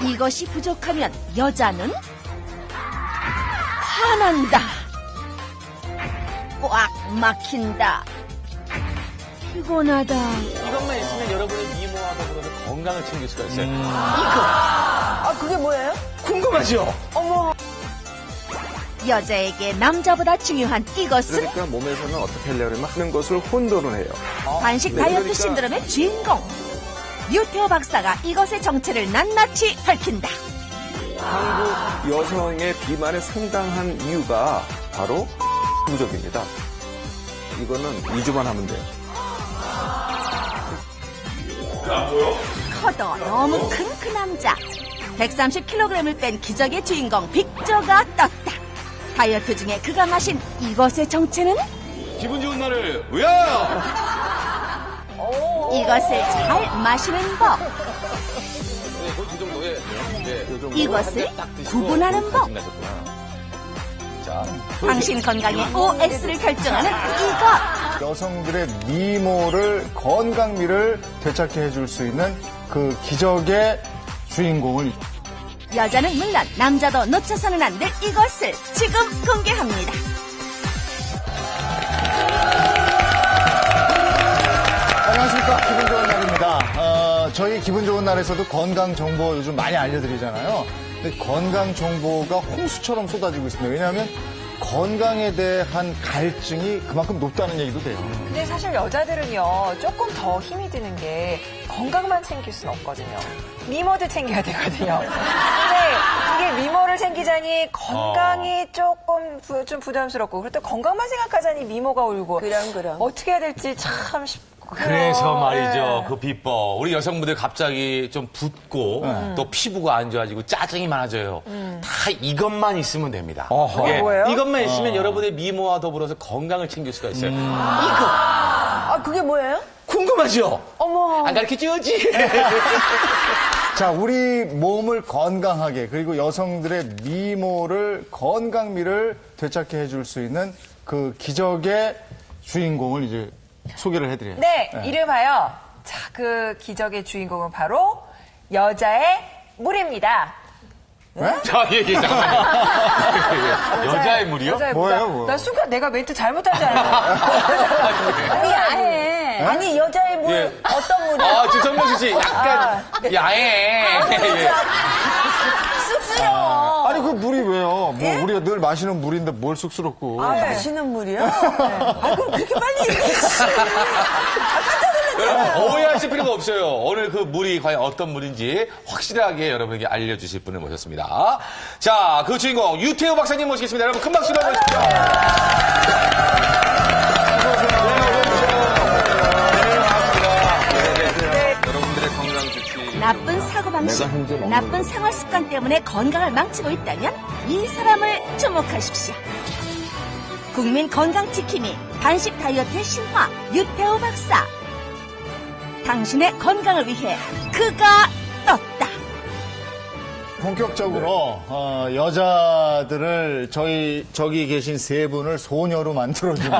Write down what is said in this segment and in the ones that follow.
이것이 부족하면 여자는 화난다. 꽉 막힌다. 피곤하다. 이것만 있으면 여러분의 미모와 더불어서 건강을 챙길 수가 있어요. 아, 그게 뭐예요? 궁금하죠? 어머. 여자에게 남자보다 중요한 이것은 그러니까 몸에서는 어떻게 하려면 하는 것을 혼돈을 해요. 단식 네, 다이어트 그러니까- 신드롬의 주인공. 유태호 박사가 이것의 정체를 낱낱이 밝힌다. 한국 여성의 비만의 상당한 이유가 바로 부족입니다. 이거는 2주만 하면 돼요. 커도 너무 큰 그 남자. 130kg을 뺀 기적의 주인공 빅조가 떴다. 다이어트 중에 그가 마신 이것의 정체는 기분 좋은 날을 위하여! 이것을 잘 마시는 법. 그 정도에 이것을 구분하는 법. 자, 당신 건강의 OX를 결정하는 이것. 여성들의 미모를, 건강미를 되찾게 해줄 수 있는 그 기적의 주인공을 여자는 물론 남자도 놓쳐서는 안 될 이것을 지금 공개합니다. 안녕하십니까. 기분 좋은 날입니다. 저희 기분 좋은 날에서도 건강 정보 요즘 많이 알려드리잖아요. 근데 건강 정보가 홍수처럼 쏟아지고 있습니다. 왜냐하면 건강에 대한 갈증이 그만큼 높다는 얘기도 돼요. 근데 사실 여자들은요, 조금 더 힘이 드는 게 건강만 챙길 수는 없거든요. 미모도 챙겨야 되거든요. 근데 이게 미모를 챙기자니 건강이 조금 좀 부담스럽고, 그리고 또 건강만 생각하자니 미모가 울고. 그럼. 어떻게 해야 될지 참 쉽고. 그래서 말이죠. 네. 그 비법. 우리 여성분들 갑자기 좀 붓고 또 피부가 안 좋아지고 짜증이 많아져요. 다 이것만 있으면 됩니다. 예, 뭐예요? 이것만 있으면 여러분의 미모와 더불어서 건강을 챙길 수가 있어요. 아, 그게 뭐예요? 궁금하죠? 어머. 안 가르쳐주지? 자, 우리 몸을 건강하게, 그리고 여성들의 미모를, 건강미를 되찾게 해줄 수 있는 그 기적의 주인공을 이제 소개를 해드려요. 네, 이름하여, 자, 그 기적의 주인공은 바로 여자의 물입니다. 자, 잠깐만요. 여자의 물이요? 여자의 뭐예요, 물. 뭐? 나 순간 내가 멘트 잘못한 줄 알았어. 아니, 야해. 아니, 여자의 물, 예. 어떤 물이요? 아, 지금 정명수 씨, 약간 야해. 예. 쑥스러워. 아니, 그 물이 왜요? 뭐, 우리가 늘 마시는 물인데 뭘 쑥스럽고. 마시는 물이요? 아, 그럼 그렇게 빨리 얘기해. 여러분, 오해하실 필요가 없어요. 오늘 그 물이 과연 어떤 물인지 확실하게 여러분에게 알려주실 분을 모셨습니다. 자, 그 주인공 유태호 박사님 모시겠습니다. 여러분, 큰 박수로 모십시오. 여러분들의 건강 주치. 나쁜 사고방식, 나쁜 생활 습관 때문에 건강을 망치고 있다면 이 사람을 주목하십시오. 국민 건강지킴이 단식 다이어트의 신화 유태호 박사. 당신의 건강을 위해 그가 떴다. 본격적으로 여자들을 저기 계신 세 분을 소녀로 만들어주는.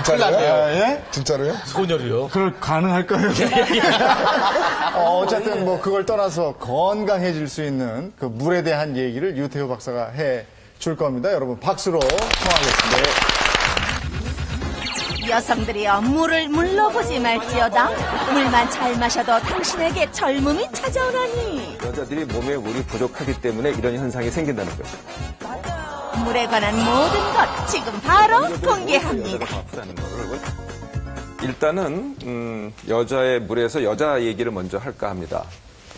진짜로요? 예? 진짜로요? 소녀로요? 그걸 가능할까요? 어쨌든 뭐 그걸 떠나서 건강해질 수 있는 그 물에 대한 얘기를 유태호 박사가 해 줄 겁니다. 여러분 박수로 청하겠습니다. 여성들이여 물을 물로 보지 말지어다. 물만 잘 마셔도 당신에게 젊음이 찾아오라니. 여자들이 몸에 물이 부족하기 때문에 이런 현상이 생긴다는 거죠. 물에 관한 모든 것 지금 바로 공개합니다. 여자가 더 아프다는 거를. 일단은 여자의 물에서 여자 얘기를 먼저 할까 합니다.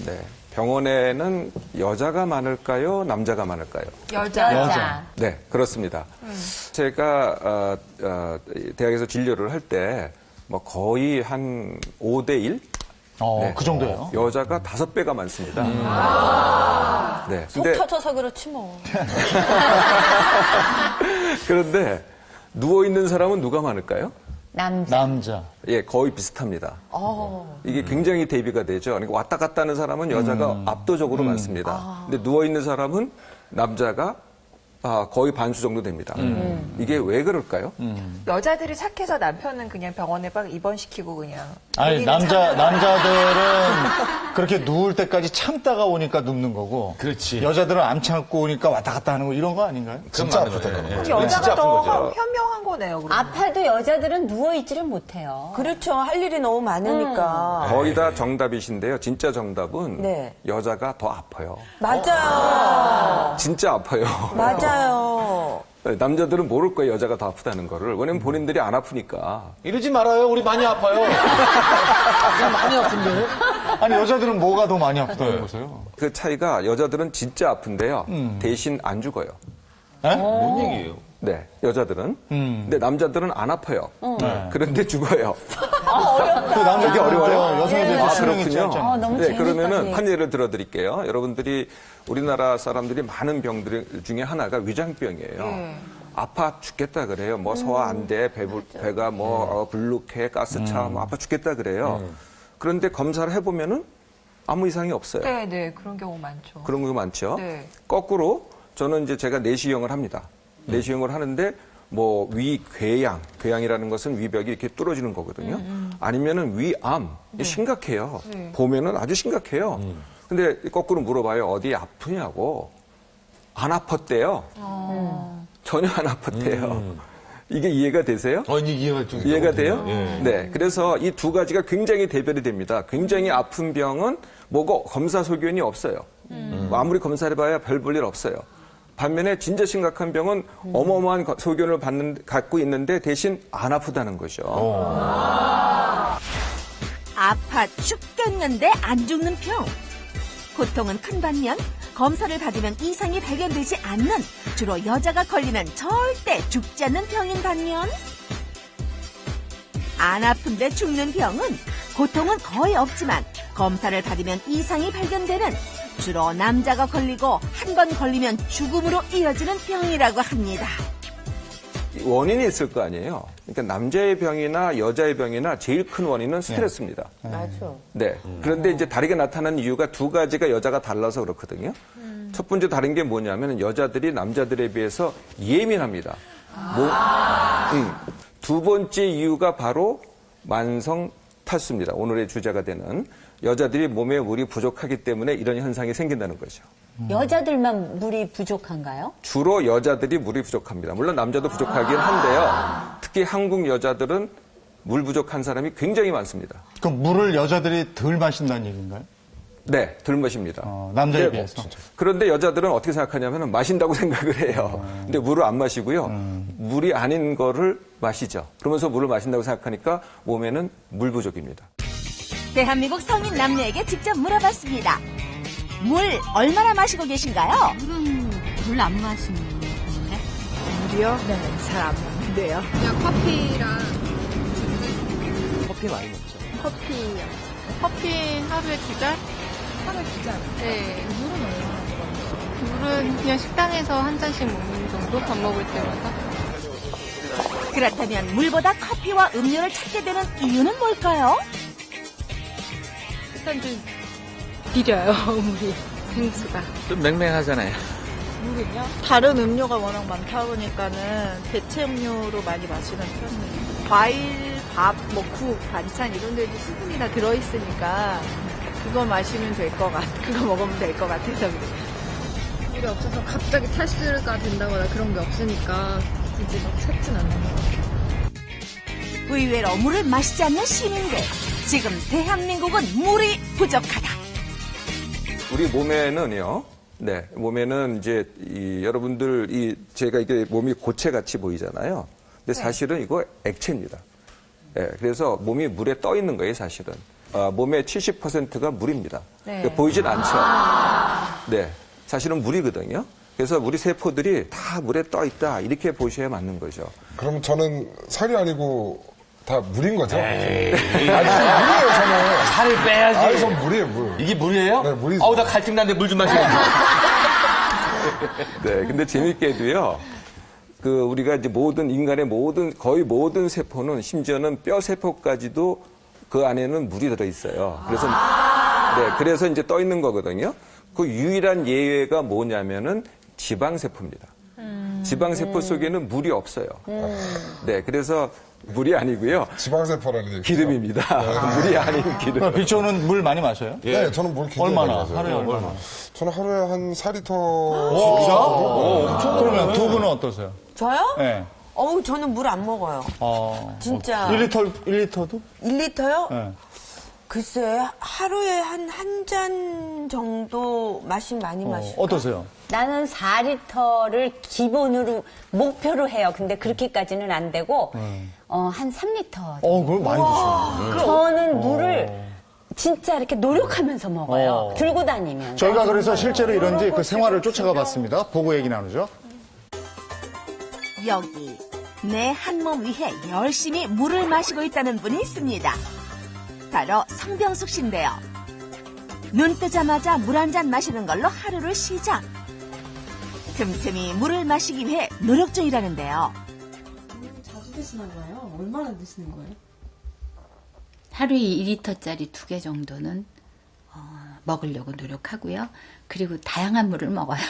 네. 병원에는 여자가 많을까요? 남자가 많을까요? 여자. 네, 그렇습니다. 제가 대학에서 진료를 할 때 뭐 거의 한 5대1? 네. 그 정도예요? 여자가 5배가 많습니다. 네. 속 터져서 그렇지 뭐. 그런데 누워있는 사람은 누가 많을까요? 남자. 예, 거의 비슷합니다. 이게 굉장히 대비가 되죠. 그러니까 왔다 갔다 하는 사람은 여자가 압도적으로 많습니다. 근데 누워있는 사람은 남자가 거의 반수 정도 됩니다. 이게 왜 그럴까요? 여자들이 착해서 남편은 그냥 병원에 막 입원시키고 그냥. 아니, 우리는 남자들은 그렇게 누울 때까지 참다가 오니까 눕는 거고. 그렇지. 여자들은 안 참고 오니까 왔다 갔다 하는 거 이런 거 아닌가요? 진짜 아프다. 그럼 진짜 여자가 아픈 더 거죠. 현명한 거네요. 그러면. 아파도 여자들은 누워있지를 못해요. 그렇죠. 할 일이 너무 많으니까. 거의 다 정답이신데요. 진짜 정답은 네. 여자가 더 아파요. 맞아요. 진짜 아파요. 맞아요. 남자들은 모를 거예요. 여자가 더 아프다는 거를. 왜냐면 본인들이 안 아프니까. 이러지 말아요. 우리 많이 아파요. 많이 아픈데. 아니, 여자들은 뭐가 더 많이 아프다는 거세요? 그 차이가 여자들은 진짜 아픈데요. 대신 안 죽어요. 뭔 얘기예요? 네, 여자들은. 근데 남자들은 안 아파요. 네. 그런데 죽어요. 그 남자기 어려워요. 여성에 비해서 수명이 그렇군요. 짧잖아요. 너무 네, 재밌다, 그러면은 예. 한 예를 들어드릴게요. 여러분들이 우리나라 사람들이 많은 병들 중에 하나가 위장병이에요. 아파 죽겠다 그래요. 뭐 소화 안 돼, 배가 뭐 불룩해, 가스차, 뭐 아파 죽겠다 그래요. 그런데 검사를 해보면은 아무 이상이 없어요. 네, 네. 그런 경우 많죠. 그런 거 많죠. 네. 거꾸로 저는 이제 제가 내시경을 합니다. 내시경을 하는데 뭐 궤양이라는 것은 위벽이 이렇게 뚫어지는 거거든요. 아니면은 위암, 이게 심각해요. 보면은 아주 심각해요. 근데 거꾸로 물어봐요. 어디 아프냐고. 안 아팠대요. 전혀 안 아팠대요. 이게 이해가 되세요? 이제 이해가 좀 이해가 돼요? 예. 네. 그래서 이 두 가지가 굉장히 대별이 됩니다. 굉장히 아픈 병은 뭐고 검사 소견이 없어요. 뭐 아무리 검사를 해봐야 별 볼 일 없어요. 반면에 진짜 심각한 병은 어마어마한 소견을 갖고 있는데 대신 안 아프다는 거죠. 아파 죽겠는데 안 죽는 병. 고통은 큰 반면 검사를 받으면 이상이 발견되지 않는 주로 여자가 걸리는 절대 죽지 않는 병인 반면 안 아픈데 죽는 병은 고통은 거의 없지만 검사를 받으면 이상이 발견되는 주로 남자가 걸리고 한 번 걸리면 죽음으로 이어지는 병이라고 합니다. 원인이 있을 거 아니에요. 그러니까 남자의 병이나 여자의 병이나 제일 큰 원인은 스트레스입니다. 맞아. 네. 그런데 이제 다르게 나타나는 이유가 두 가지가 여자가 달라서 그렇거든요. 첫 번째 다른 게 뭐냐면 여자들이 남자들에 비해서 예민합니다. 두 번째 이유가 바로 만성 탈수입니다. 오늘의 주제가 되는 여자들이 몸에 물이 부족하기 때문에 이런 현상이 생긴다는 거죠. 여자들만 물이 부족한가요? 주로 여자들이 물이 부족합니다. 물론 남자도 부족하긴 한데요. 특히 한국 여자들은 물 부족한 사람이 굉장히 많습니다. 그럼 물을 여자들이 덜 마신다는 얘기인가요? 네, 덜 마십니다. 남자에 네, 비해서. 그런데 여자들은 어떻게 생각하냐면 마신다고 생각을 해요. 근데 물을 안 마시고요. 물이 아닌 거를 마시죠. 그러면서 물을 마신다고 생각하니까 몸에는 물 부족입니다. 대한민국 성인 남녀에게 직접 물어봤습니다. 물 얼마나 마시고 계신가요? 물은 별로 안 마시는데. 물이요? 네, 잘 안 먹는데요. 그냥 커피랑 커피 많이 먹죠. 커피요. 커피 하루에 2잔? 하루에 2잔. 네. 물은 얼마나 물은 그냥 식당에서 한 잔씩 먹는 정도? 밥 먹을 때마다. 그렇다면 물보다 커피와 음료를 찾게 되는 이유는 뭘까요? 일단 좀 비려요, 물이. 생수가. 좀 맹맹하잖아요. 물은요? 다른 음료가 워낙 많다 보니까는 대체 음료로 많이 마시는 편이에요. 과일, 밥, 뭐 국, 반찬 이런 데도 수분이 다 들어있으니까 그거 마시면 될 것 그거 먹으면 될 것 같아서 그래요. 물이 없어서 갑자기 탈수가 된다거나 그런 게 없으니까 굳이 막 찾진 않는 것 같아요. 의외로 물을 마시지 않는 시민들. 지금 대한민국은 물이 부족하다. 우리 몸에는요. 네, 몸에는 이제 여러분들 제가 이게 몸이 고체같이 보이잖아요. 근데 사실은 이거 액체입니다. 네, 그래서 몸이 물에 떠 있는 거예요, 사실은. 몸의 70%가 물입니다. 그러니까 보이진 않죠. 네, 사실은 물이거든요. 그래서 우리 세포들이 다 물에 떠 있다 이렇게 보셔야 맞는 거죠. 그럼 저는 살이 아니고 다 물인 거죠? 에이. 아니, 물이에요, 저는. 살을 빼야지. 아니, 전 물이에요, 물. 이게 물이에요? 네, 물이죠. 아우, 나 갈증 나는데 물 좀 마시겠네. 네, 근데 재밌게도요. 우리가 이제 거의 모든 세포는 심지어는 뼈 세포까지도 그 안에는 물이 들어있어요. 그래서 이제 떠 있는 거거든요. 그 유일한 예외가 뭐냐면은 지방세포입니다. 지방세포 속에는 물이 없어요. 네, 그래서 물이 아니고요. 지방세포라는 얘기죠. 기름입니다. 물이 아닌 기름. 비초는 물 많이 마셔요? 네, 저는 물 굉장히 얼마나? 많이 마셔요. 하루에 얼마나? 저는 하루에 한 4리터. 그러면 두 분은 어떠세요? 저요? 네. 어우, 저는 물 안 먹어요. 진짜. 1리터도? 1리터요? 네. 글쎄, 하루에 한 잔 정도 마시면 많이 마시죠. 어떠세요? 나는 4리터를 기본으로 목표로 해요. 근데 그렇게까지는 안 되고 한 3리터. 그걸 많이 드시네. 저는 물을 진짜 이렇게 노력하면서 먹어요. 들고 다니면. 저희가 그래서 실제로 이런지 그 생활을 쫓아가 봤습니다. 보고 얘기 나누죠. 여기 내 한 몸 위해 열심히 물을 마시고 있다는 분이 있습니다. 바로 성병숙 씨인데요. 눈 뜨자마자 물 한 잔 마시는 걸로 하루를 시작. 틈틈이 물을 마시기 위해 노력 중이라는데요. 자주 드시나 봐요. 얼마나 드시는 거예요? 하루에 2리터짜리 2개 정도는 먹으려고 노력하고요. 그리고 다양한 물을 먹어요.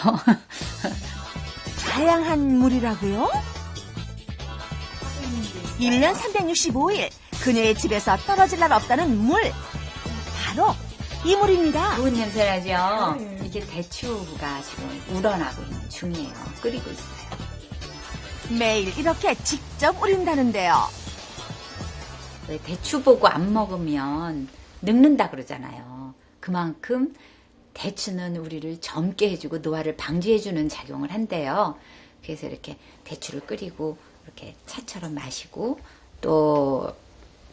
다양한 물이라고요? 1년 365일 그녀의 집에서 떨어질 날 없다는 물. 바로 이 물입니다. 좋은 냄새 나죠? 이게 대추가 지금 우러나고 있는 중이에요. 끓이고 있어요. 매일 이렇게 직접 우린다는데요. 왜 대추 보고 안 먹으면 늙는다 그러잖아요. 그만큼 대추는 우리를 젊게 해주고 노화를 방지해주는 작용을 한대요. 그래서 이렇게 대추를 끓이고 이렇게 차처럼 마시고 또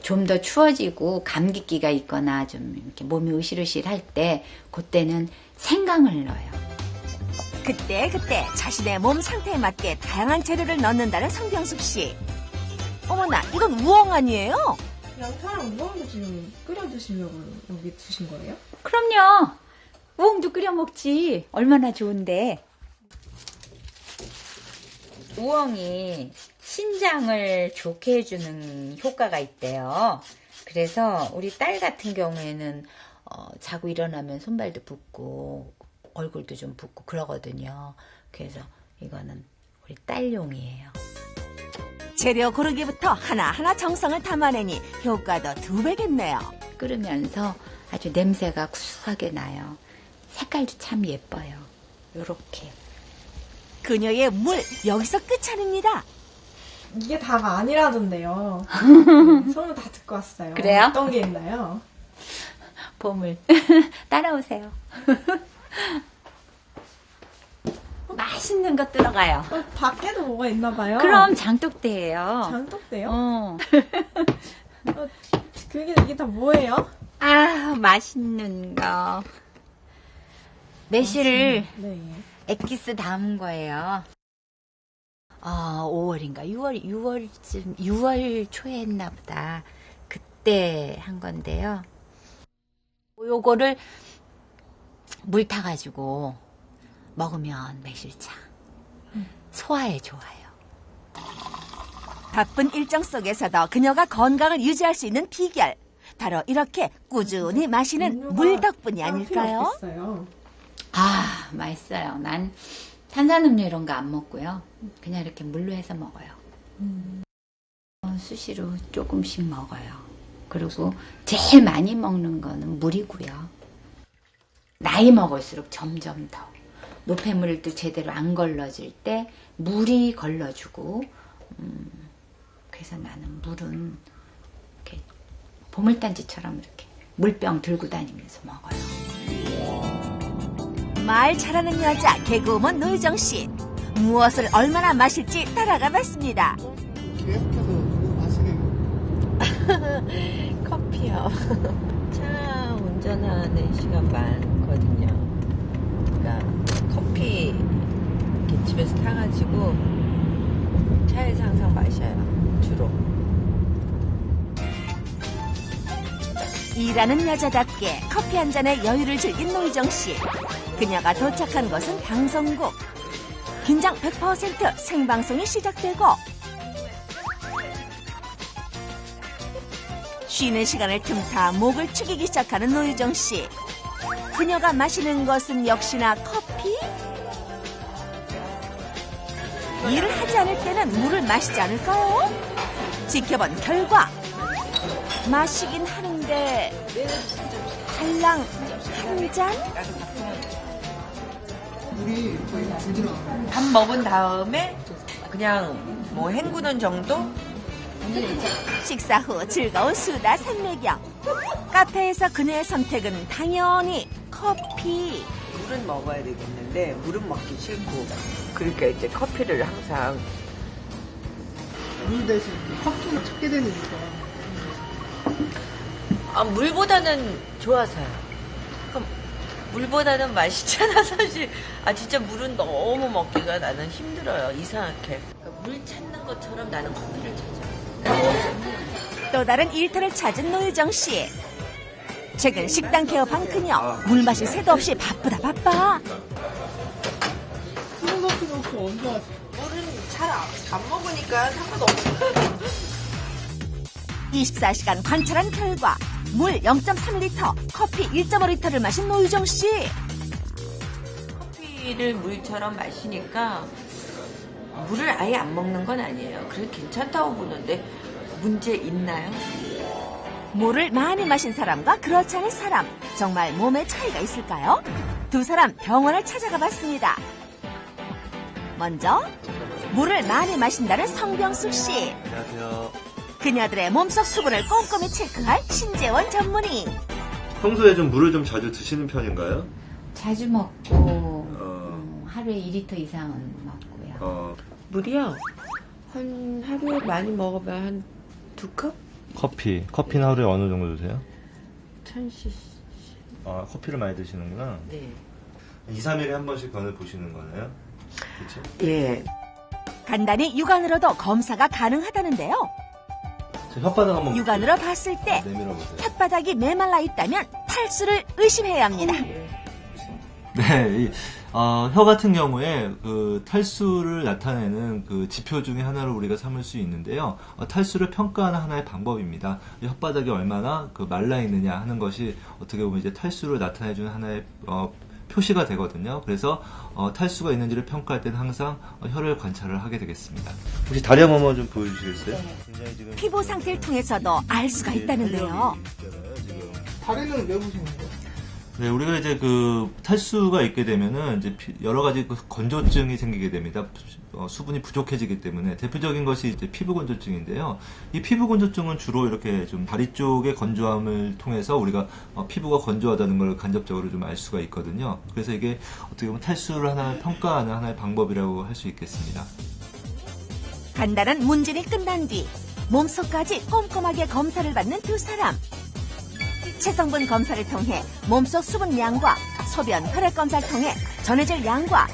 좀 더 추워지고 감기기가 있거나 좀 이렇게 몸이 으실으실할 때 그때는 생강을 넣어요. 그때 자신의 몸 상태에 맞게 다양한 재료를 넣는다는 성병숙 씨. 어머나, 이건 우엉 아니에요? 양파랑 우엉도 지금 끓여 드시려고 여기 드신 거예요? 그럼요. 우엉도 끓여 먹지. 얼마나 좋은데. 우엉이 신장을 좋게 해주는 효과가 있대요. 그래서 우리 딸 같은 경우에는 자고 일어나면 손발도 붓고 얼굴도 좀 붓고 그러거든요. 그래서 이거는 우리 딸용이에요. 재료 고르기부터 하나하나 정성을 담아내니 효과도 2배겠네요. 끓으면서 아주 냄새가 구수하게 나요. 색깔도 참 예뻐요. 요렇게. 그녀의 물, 여기서 끝이 아닙니다. 이게 다가 아니라던데요. 소문 다 듣고 왔어요. 그래요? 어떤 게 있나요? 보물. 따라오세요. 맛있는 거 들어가요. 밖에도 뭐가 있나 봐요. 그럼 장독대예요. 장독대요? 이게 다 뭐예요? 아, 맛있는 거. 매실을 네. 액기스 담은 거예요. 5월인가 6월쯤 6월 초에 했나 보다. 그때 한 건데요. 요거를 물 타가지고 먹으면 매실차 소화에 좋아요. 바쁜 일정 속에서도 그녀가 건강을 유지할 수 있는 비결. 바로 이렇게 꾸준히 마시는 물 덕분이 아닐까요? 맛있어요. 난 탄산음료 이런 거 안 먹고요. 그냥 이렇게 물로 해서 먹어요. 수시로 조금씩 먹어요. 그리고 제일 많이 먹는 거는 물이고요. 나이 먹을수록 점점 더 노폐물도 제대로 안 걸러질 때 물이 걸러주고 그래서 나는 물은 이렇게 보물단지처럼 이렇게 물병 들고 다니면서 먹어요. 말 잘하는 여자 개그우먼 노유정 씨. 무엇을 얼마나 마실지 따라가 봤습니다. 커피요. 차 운전하는 시간 많거든요. 그러니까 커피 이렇게 집에서 타가지고 차에서 항상 마셔요. 주로. 일하는 여자답게 커피 한 잔에 여유를 즐긴 노유정 씨. 그녀가 도착한 곳은 방송국. 긴장 100% 생방송이 시작되고 쉬는 시간을 틈타 목을 축이기 시작하는 노유정 씨. 그녀가 마시는 것은 역시나 커피? 일을 하지 않을 때는 물을 마시지 않을까요? 지켜본 결과 마시긴 하는데 달랑 한 잔? 밥 먹은 다음에 그냥 뭐 헹구는 정도? 식사 후 즐거운 수다 산매경. 카페에서 그녀의 선택은 당연히 커피. 물은 먹어야 되겠는데 물은 먹기 싫고 그러니까 이제 커피를 항상 물 대신 커피를 찾게 되는 이유가 물보다는 좋아서요. 그러니까 물보다는 맛있잖아 사실. 진짜 물은 너무 먹기가 나는 힘들어요. 이상하게. 그러니까 물 찾는 것처럼 나는 커피를 찾아. 또 다른 일터를 찾은 노유정 씨. 최근 식당 개업한 그녀. 물 마실 새도 없이 바쁘다 바빠. 수분 커피는 혹시 언제 하세요? 물은 잘 안 먹으니까 상관없어요. 24시간 관찰한 결과 물 0.3리터, 커피 1.5리터를 마신 노유정 씨. 커피를 물처럼 마시니까 물을 아예 안 먹는 건 아니에요. 그래 괜찮다고 보는데 문제 있나요? 물을 많이 마신 사람과 그렇지 않은 사람, 정말 몸에 차이가 있을까요? 두 사람 병원을 찾아가 봤습니다. 먼저 물을 많이 마신다는 성병숙 씨. 안녕하세요. 그녀들의 몸속 수분을 꼼꼼히 체크할 신재원 전문의. 평소에 좀 물을 좀 자주 드시는 편인가요? 자주 먹고 하루에 2리터 이상은 먹고요. 물이요? 한 하루에 많이 먹으면 한 2컵? 커피는 하루에 어느 정도 드세요? 1000cc. 커피를 많이 드시는구나. 네. 2, 3일에 한 번씩 변을 보시는 거네요? 그렇죠? 예. 간단히 육안으로도 검사가 가능하다는데요. 제 혓바닥 한번 육안으로 봤을 때 내밀어 보세요. 혓바닥이 메말라 있다면 탈수를 의심해야 합니다. 네, 혀 같은 경우에 그 탈수를 나타내는 그 지표 중에 하나를 우리가 삼을 수 있는데요. 탈수를 평가하는 하나의 방법입니다. 이 혓바닥이 얼마나 그 말라 있느냐 하는 것이 어떻게 보면 이제 탈수를 나타내주는 하나의 표시가 되거든요. 그래서 탈수가 있는지를 평가할 때는 항상 혀를 관찰을 하게 되겠습니다. 혹시 다리 한 번만 좀 보여주시겠어요? 굉장히 지금 피부 상태를 통해서도 알 수가 있다는데요. 다리는 왜 보시는 거예요? 네, 우리가 이제 그 탈수가 있게 되면은 이제 여러 가지 그 건조증이 생기게 됩니다. 수분이 부족해지기 때문에 대표적인 것이 이제 피부 건조증인데요. 이 피부 건조증은 주로 이렇게 좀 다리 쪽의 건조함을 통해서 우리가 피부가 건조하다는 걸 간접적으로 좀 알 수가 있거든요. 그래서 이게 어떻게 보면 탈수를 하나 평가하는 하나의 방법이라고 할 수 있겠습니다. 간단한 문진이 끝난 뒤 몸속까지 꼼꼼하게 검사를 받는 두 사람. 체성분 검사를 통해 몸속 수분량과 소변, 혈액 검사를 통해 전해질 양과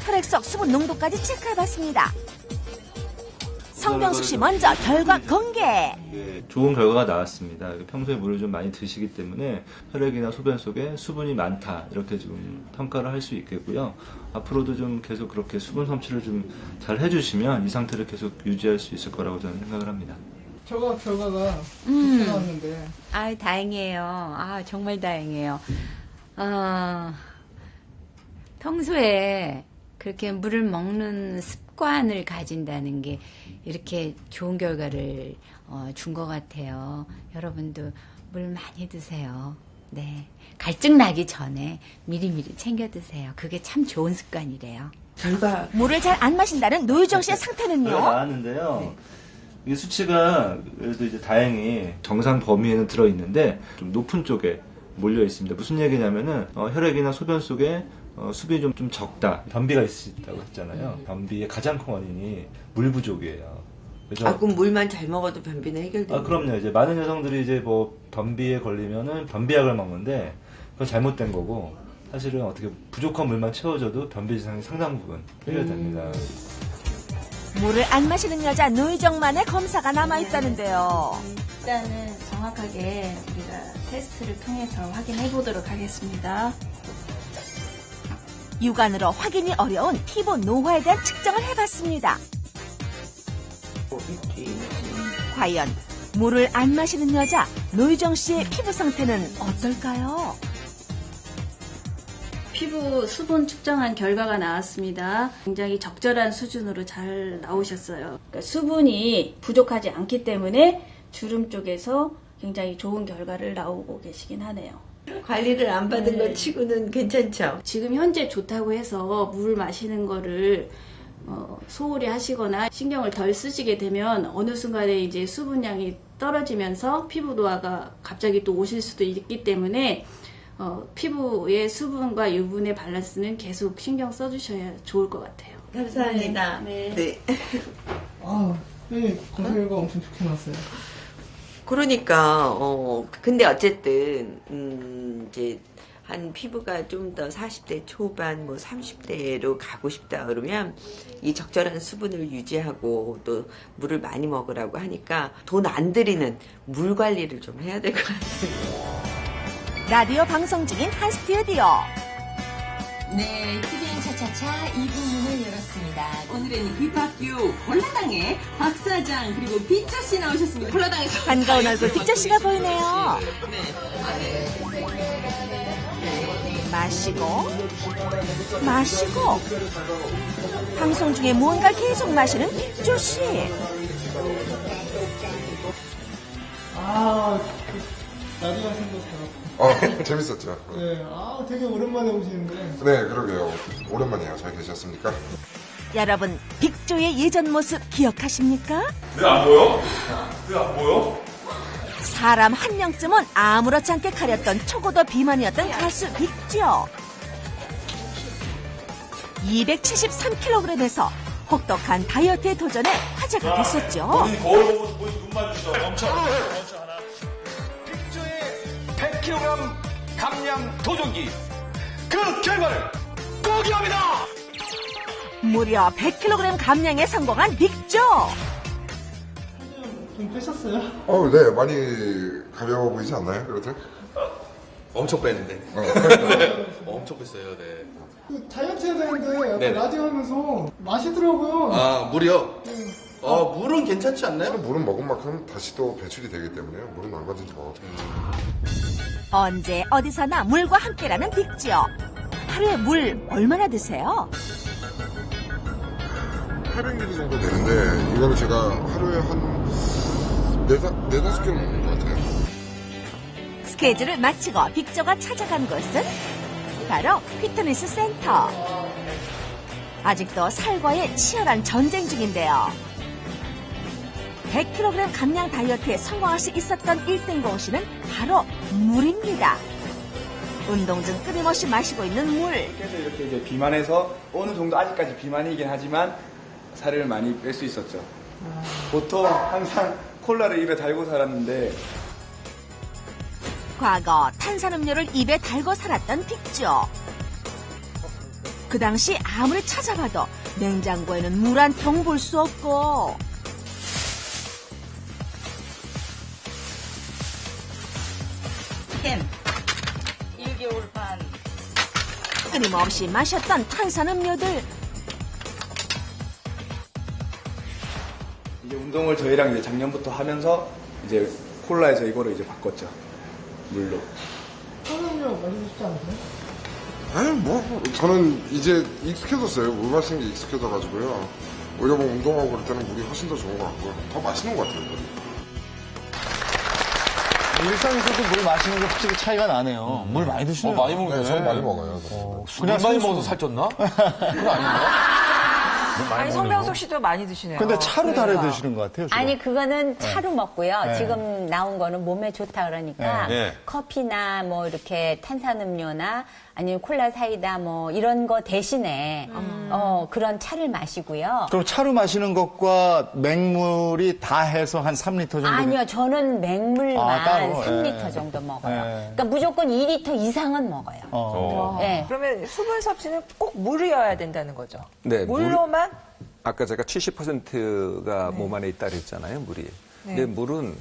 혈액 속 수분 농도까지 체크해봤습니다. 성병숙 씨 먼저 결과 공개. 네, 좋은 결과가 나왔습니다. 평소에 물을 좀 많이 드시기 때문에 혈액이나 소변 속에 수분이 많다 이렇게 지금 평가를 할 수 있겠고요. 앞으로도 좀 계속 그렇게 수분 섭취를 좀 잘 해주시면 이 상태를 계속 유지할 수 있을 거라고 저는 생각을 합니다. 결과가 좋게 나왔는데. 다행이에요. 정말 다행이에요. 평소에 그렇게 물을 먹는 습관을 가진다는 게 이렇게 좋은 결과를 준 것 같아요. 여러분도 물 많이 드세요. 네. 갈증 나기 전에 미리미리 챙겨 드세요. 그게 참 좋은 습관이래요. 물을 잘 안 마신다는 노유정 씨의 상태는요? 나왔는데요. 네. 이게 수치가 그래도 이제 다행히 정상 범위에는 들어 있는데 좀 높은 쪽에 몰려 있습니다. 무슨 얘기냐면은 혈액이나 소변 속에 수분이 좀 적다. 변비가 있으시다고 했잖아요. 변비의 가장 큰 원인이 물 부족이에요. 그래서 그럼 물만 잘 먹어도 변비는 해결돼요? 그럼요. 이제 많은 여성들이 이제 뭐 변비에 걸리면은 변비약을 먹는데 그건 잘못된 거고 사실은 어떻게 부족한 물만 채워줘도 변비 증상이 상당 부분 해결됩니다. 물을 안 마시는 여자 노유정만의 검사가 남아있다는데요. 일단은 정확하게 우리가 테스트를 통해서 확인해 보도록 하겠습니다. 육안으로 확인이 어려운 피부 노화에 대한 측정을 해봤습니다. 과연 물을 안 마시는 여자 노유정 씨의 피부 상태는 어떨까요? 피부 수분 측정한 결과가 나왔습니다. 굉장히 적절한 수준으로 잘 나오셨어요. 그러니까 수분이 부족하지 않기 때문에 주름 쪽에서 굉장히 좋은 결과를 나오고 계시긴 하네요. 관리를 안 받은 것 치고는 괜찮죠? 지금 현재 좋다고 해서 물 마시는 거를 소홀히 하시거나 신경을 덜 쓰시게 되면 어느 순간에 이제 수분량이 떨어지면서 피부 노화가 갑자기 또 오실 수도 있기 때문에 피부의 수분과 유분의 밸런스는 계속 신경 써주셔야 좋을 것 같아요. 감사합니다. 네. 검사 결과 엄청 좋게 나왔어요. 그러니까 근데 어쨌든 이제 한 피부가 좀 더 40대 초반 뭐 30대로 가고 싶다 그러면 이 적절한 수분을 유지하고 또 물을 많이 먹으라고 하니까 돈 안 들이는 물 관리를 좀 해야 될 것 같아요. 라디오 방송 중인 한 스튜디오. 네, TVN 차차차 2부문을 열었습니다. 오늘은 휘학교 콜라당의 박 사장 그리고 빅조 씨 나오셨습니다. 콜라당에서 반가운 얼굴 빅조 씨가 보이네요. 마시고 방송 중에 뭔가 계속 마시는 빅조 씨. 라디오 하신 거 잘. 재밌었죠? 네, 되게 오랜만에 오시는데. 네, 그러게요. 오랜만이에요. 잘 계셨습니까? 여러분 빅조의 예전 모습 기억하십니까? 왜 안 보여? 왜 안 보여? 사람 한 명쯤은 아무렇지 않게 가렸던 초고도 비만이었던 가수 빅조. 273kg에서 혹독한 다이어트에 도전해 화제가 됐었죠. 본인 거울 보고 눈만 주셔. 멈춰 하나. 빅조의 100kg 감량 도전기. 그 결과를 공개합니다. 무려 100kg 감량에 성공한 빅조. 좀 빼셨어요? 네. 많이 가벼워 보이지 않나요? 그래도? 엄청 뺐는데. 엄청 뺐어요. 네. 그 다이어트 해야 되는데 네네. 라디오 하면서 마시더라고요. 물이요? 물은 괜찮지 않나요? 물은 먹은 만큼 다시 또 배출이 되기 때문에 물은 얼마든지 먹어도 언제 어디서나 물과 함께라는 빅조. 하루에 물 얼마나 드세요? 800ml 정도 되는데 이거는 제가 하루에 한 4-5개 먹는 것 같아요. 스케줄을 마치고 빅조가 찾아간 곳은 바로 피트니스 센터. 아직도 살과의 치열한 전쟁 중인데요. 100kg 감량 다이어트에 성공할 수 있었던 1등 공신은 바로 물입니다. 운동 중 끊임없이 마시고 있는 물. 그래서 이렇게 이제 비만해서 어느 정도 아직까지 비만이긴 하지만 살을 많이 뺄 수 있었죠. 보통 항상 콜라를 입에 달고 살았는데 과거 탄산음료를 입에 달고 살았던 빅조. 그 당시 아무리 찾아봐도 냉장고에는 물 한 통 볼 수 없고 캠 1개월 반 끊임없이 마셨던 탄산음료들. 이제 운동을 저희랑 이제 작년부터 하면서 이제 콜라에서 이거를 이제 바꿨죠. 물로. 탄산음료 마시고 싶지 않으세요? 아니 저는 이제 익숙해졌어요. 물 마시는 게 익숙해져가지고요. 오히려 뭐 운동하고 그럴 때는 물이 훨씬 더 좋은 것 같고요. 더 맛있는 것 같아요. 일상에서도 물 마시는 게 확실히 차이가 나네요. 물 많이 드시네요. 많이 먹네. 네, 저는 많이 먹어요. 그냥 많이 먹어서 살쪘나? 그건 아닌가? 아니 성병숙 씨도 많이 드시네요. 근데 차로 달여 그러니까. 드시는 것 같아요. 지금. 아니 그거는 차로 먹고요. 네. 지금 나온 거는 몸에 좋다 그러니까 네. 커피나 뭐 이렇게 탄산음료나 아니면 콜라 사이다 뭐 이런 거 대신에 그런 차를 마시고요. 그럼 차로 마시는 것과 맹물이 다 해서 한 3리터 정도? 아니요, 저는 맹물만 따로? 3리터 예. 정도 먹어요. 예. 그러니까 무조건 2리터 이상은 먹어요. 네. 그러면 수분 섭취는 꼭 물이어야 된다는 거죠. 네, 물로만? 아까 제가 70%가 몸 안에 있다 그랬잖아요, 물이. 근데 물은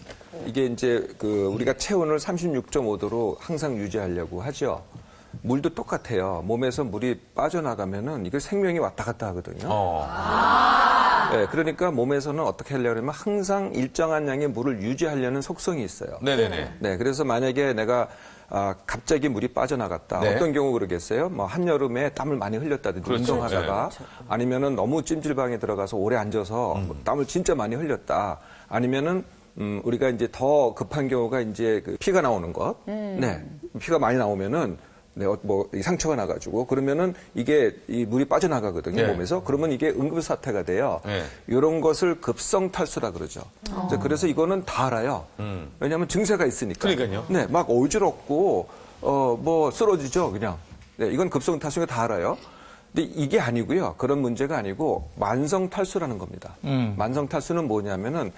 이게 이제 우리가 체온을 36.5도로 항상 유지하려고 하죠. 물도 똑같아요. 몸에서 물이 빠져나가면은 이게 생명이 왔다 갔다 하거든요. 네, 그러니까 몸에서는 어떻게 하려면 항상 일정한 양의 물을 유지하려는 속성이 있어요. 네네네. 네, 그래서 만약에 내가 갑자기 물이 빠져나갔다. 네. 어떤 경우 그러겠어요? 뭐 한여름에 땀을 많이 흘렸다든지 그렇죠. 운동하다가 아니면은 너무 찜질방에 들어가서 오래 앉아서 땀을 진짜 많이 흘렸다. 아니면은 우리가 이제 더 급한 경우가 이제 그 피가 나오는 것. 네. 피가 많이 나오면은 네, 뭐 상처가 나가지고 그러면은 이게 이 물이 빠져나가거든요 네. 몸에서. 그러면 이게 응급 사태가 돼요. 네. 이런 것을 급성 탈수라 그러죠. 그래서 이거는 다 알아요. 왜냐하면 증세가 있으니까. 그러니까요. 네, 막 어지럽고 뭐 쓰러지죠 그냥. 네, 이건 급성 탈수가 다 알아요. 근데 이게 아니고요. 그런 문제가 아니고 만성 탈수라는 겁니다. 만성 탈수는 뭐냐면은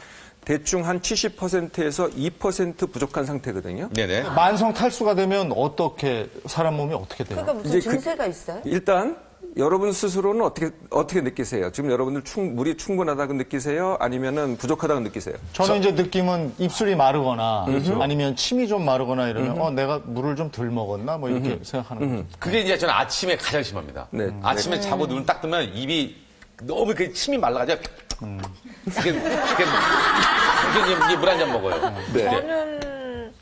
대충 한 70%에서 2% 부족한 상태거든요. 네네. 만성 탈수가 되면 어떻게 사람 몸이 어떻게 돼요? 그러니까 무슨 이제 증세가 있어요? 일단 여러분 스스로는 어떻게 느끼세요? 지금 여러분들 물이 충분하다고 느끼세요? 아니면은 부족하다고 느끼세요? 저는 이제 느낌은 입술이 마르거나 아니면 침이 좀 마르거나 이러면 내가 물을 좀 덜 먹었나 뭐 이렇게 생각하는 거죠. 그게 이제 저는 아침에 가장 심합니다. 네. 아침에 자고 눈을 딱 뜨면 입이 너무 그 침이 말라가지고 이게 물 한 잔 먹어요. 네. 저는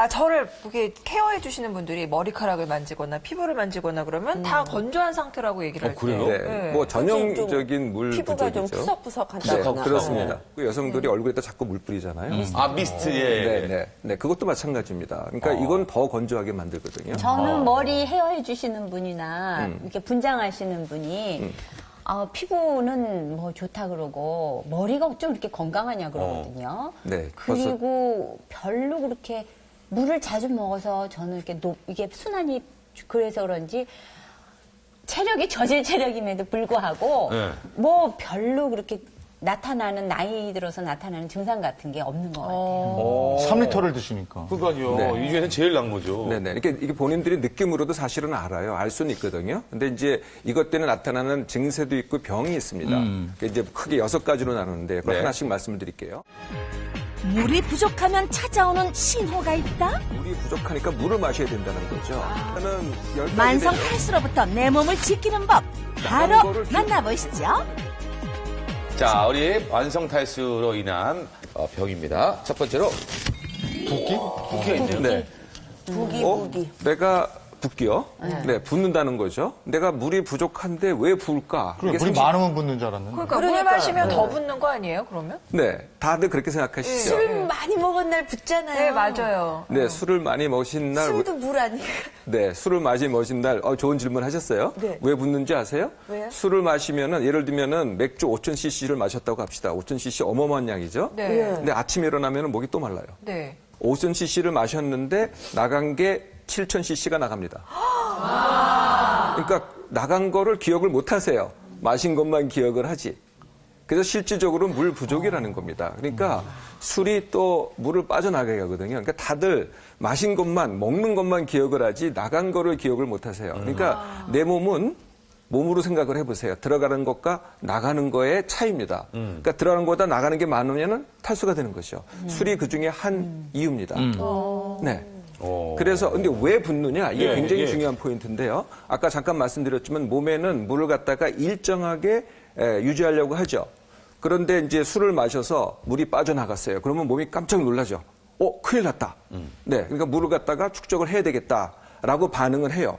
저를 이렇게 케어해 주시는 분들이 머리카락을 만지거나 피부를 만지거나 그러면 다 건조한 상태라고 얘기를 할 그래요? 거예요. 네. 뭐 전형적인 물 피부가 좀 부족이죠. 푸석푸석하다. 네, 그렇습니다. 그 여성들이 얼굴에다 자꾸 물 뿌리잖아요. 미스트, 예. 네, 그것도 마찬가지입니다. 그러니까 이건 더 건조하게 만들거든요. 저는 머리 헤어해 주시는 분이나 이렇게 분장하시는 분이 피부는 뭐 좋다 그러고 머리가 어쩜 이렇게 건강하냐 그러거든요. 네, 그리고 별로 그렇게 물을 자주 먹어서 저는 이렇게 이게 순환이 그래서 그런지 체력이 저질 체력임에도 불구하고 네. 뭐 별로 그렇게 나이 들어서 나타나는 증상 같은 게 없는 것 같아요. 3리터를 드시니까. 그러니까요. 네. 이 중에는 제일 난 거죠. 네네. 이게 본인들이 느낌으로도 사실은 알아요. 알 수는 있거든요. 근데 이제 이것 때문에 나타나는 증세도 있고 병이 있습니다. 그러니까 이제 크게 6가지로 나누는데 그걸 네. 하나씩 말씀을 드릴게요. 물이 부족하면 찾아오는 신호가 있다? 물이 부족하니까 물을 마셔야 된다는 거죠. 저는 10가지 만성 내용. 탈수로부터 내 몸을 지키는 법 바로 만나보시죠. 자, 우리 만성 탈수로 인한 병입니다. 첫 번째로 붓기가 있네요. 네. 부기. 내가 붓기요? 네, 붓는다는 거죠. 내가 물이 부족한데 왜 부을까? 그래, 이게 물이 상식- 많으면 붓는 줄 알았는데. 그러니까 물 마시면 더 붓는 거 아니에요? 그러면? 네, 다들 그렇게 생각하시죠. 술 많이 먹은 날 붓잖아요. 네, 맞아요. 네, 술을 많이 마신 날. 물 아니에요? 네, 술을 많이 마신 날, 좋은 질문 하셨어요. 네. 왜 붓는지 아세요? 왜요? 술을 마시면은, 예를 들면은 맥주 5,000cc를 마셨다고 합시다. 5,000cc 어마어마한 양이죠? 네. 근데 아침에 일어나면 목이 또 말라요. 네. 5,000cc를 마셨는데 나간 게 7,000cc가 나갑니다. 그러니까 나간 거를 기억을 못 하세요. 마신 것만 기억을 하지. 그래서 실질적으로 물 부족이라는 겁니다. 그러니까 술이 또 물을 빠져나가게 하거든요. 그러니까 다들 마신 것만, 먹는 것만 기억을 하지 나간 거를 기억을 못 하세요. 그러니까 내 몸은 몸으로 생각을 해보세요. 들어가는 것과 나가는 거의 차이입니다. 그러니까 들어가는 것보다 나가는 게 많으면 탈수가 되는 것이죠. 술이 그 중에 한 이유입니다. 네. 그래서 근데 왜 붓느냐 이게 굉장히 중요한 포인트인데요. 아까 잠깐 말씀드렸지만 몸에는 물을 갖다가 일정하게 유지하려고 하죠. 그런데 이제 술을 마셔서 물이 빠져나갔어요. 그러면 몸이 깜짝 놀라죠. 큰일 났다. 네, 그러니까 물을 갖다가 축적을 해야 되겠다라고 반응을 해요.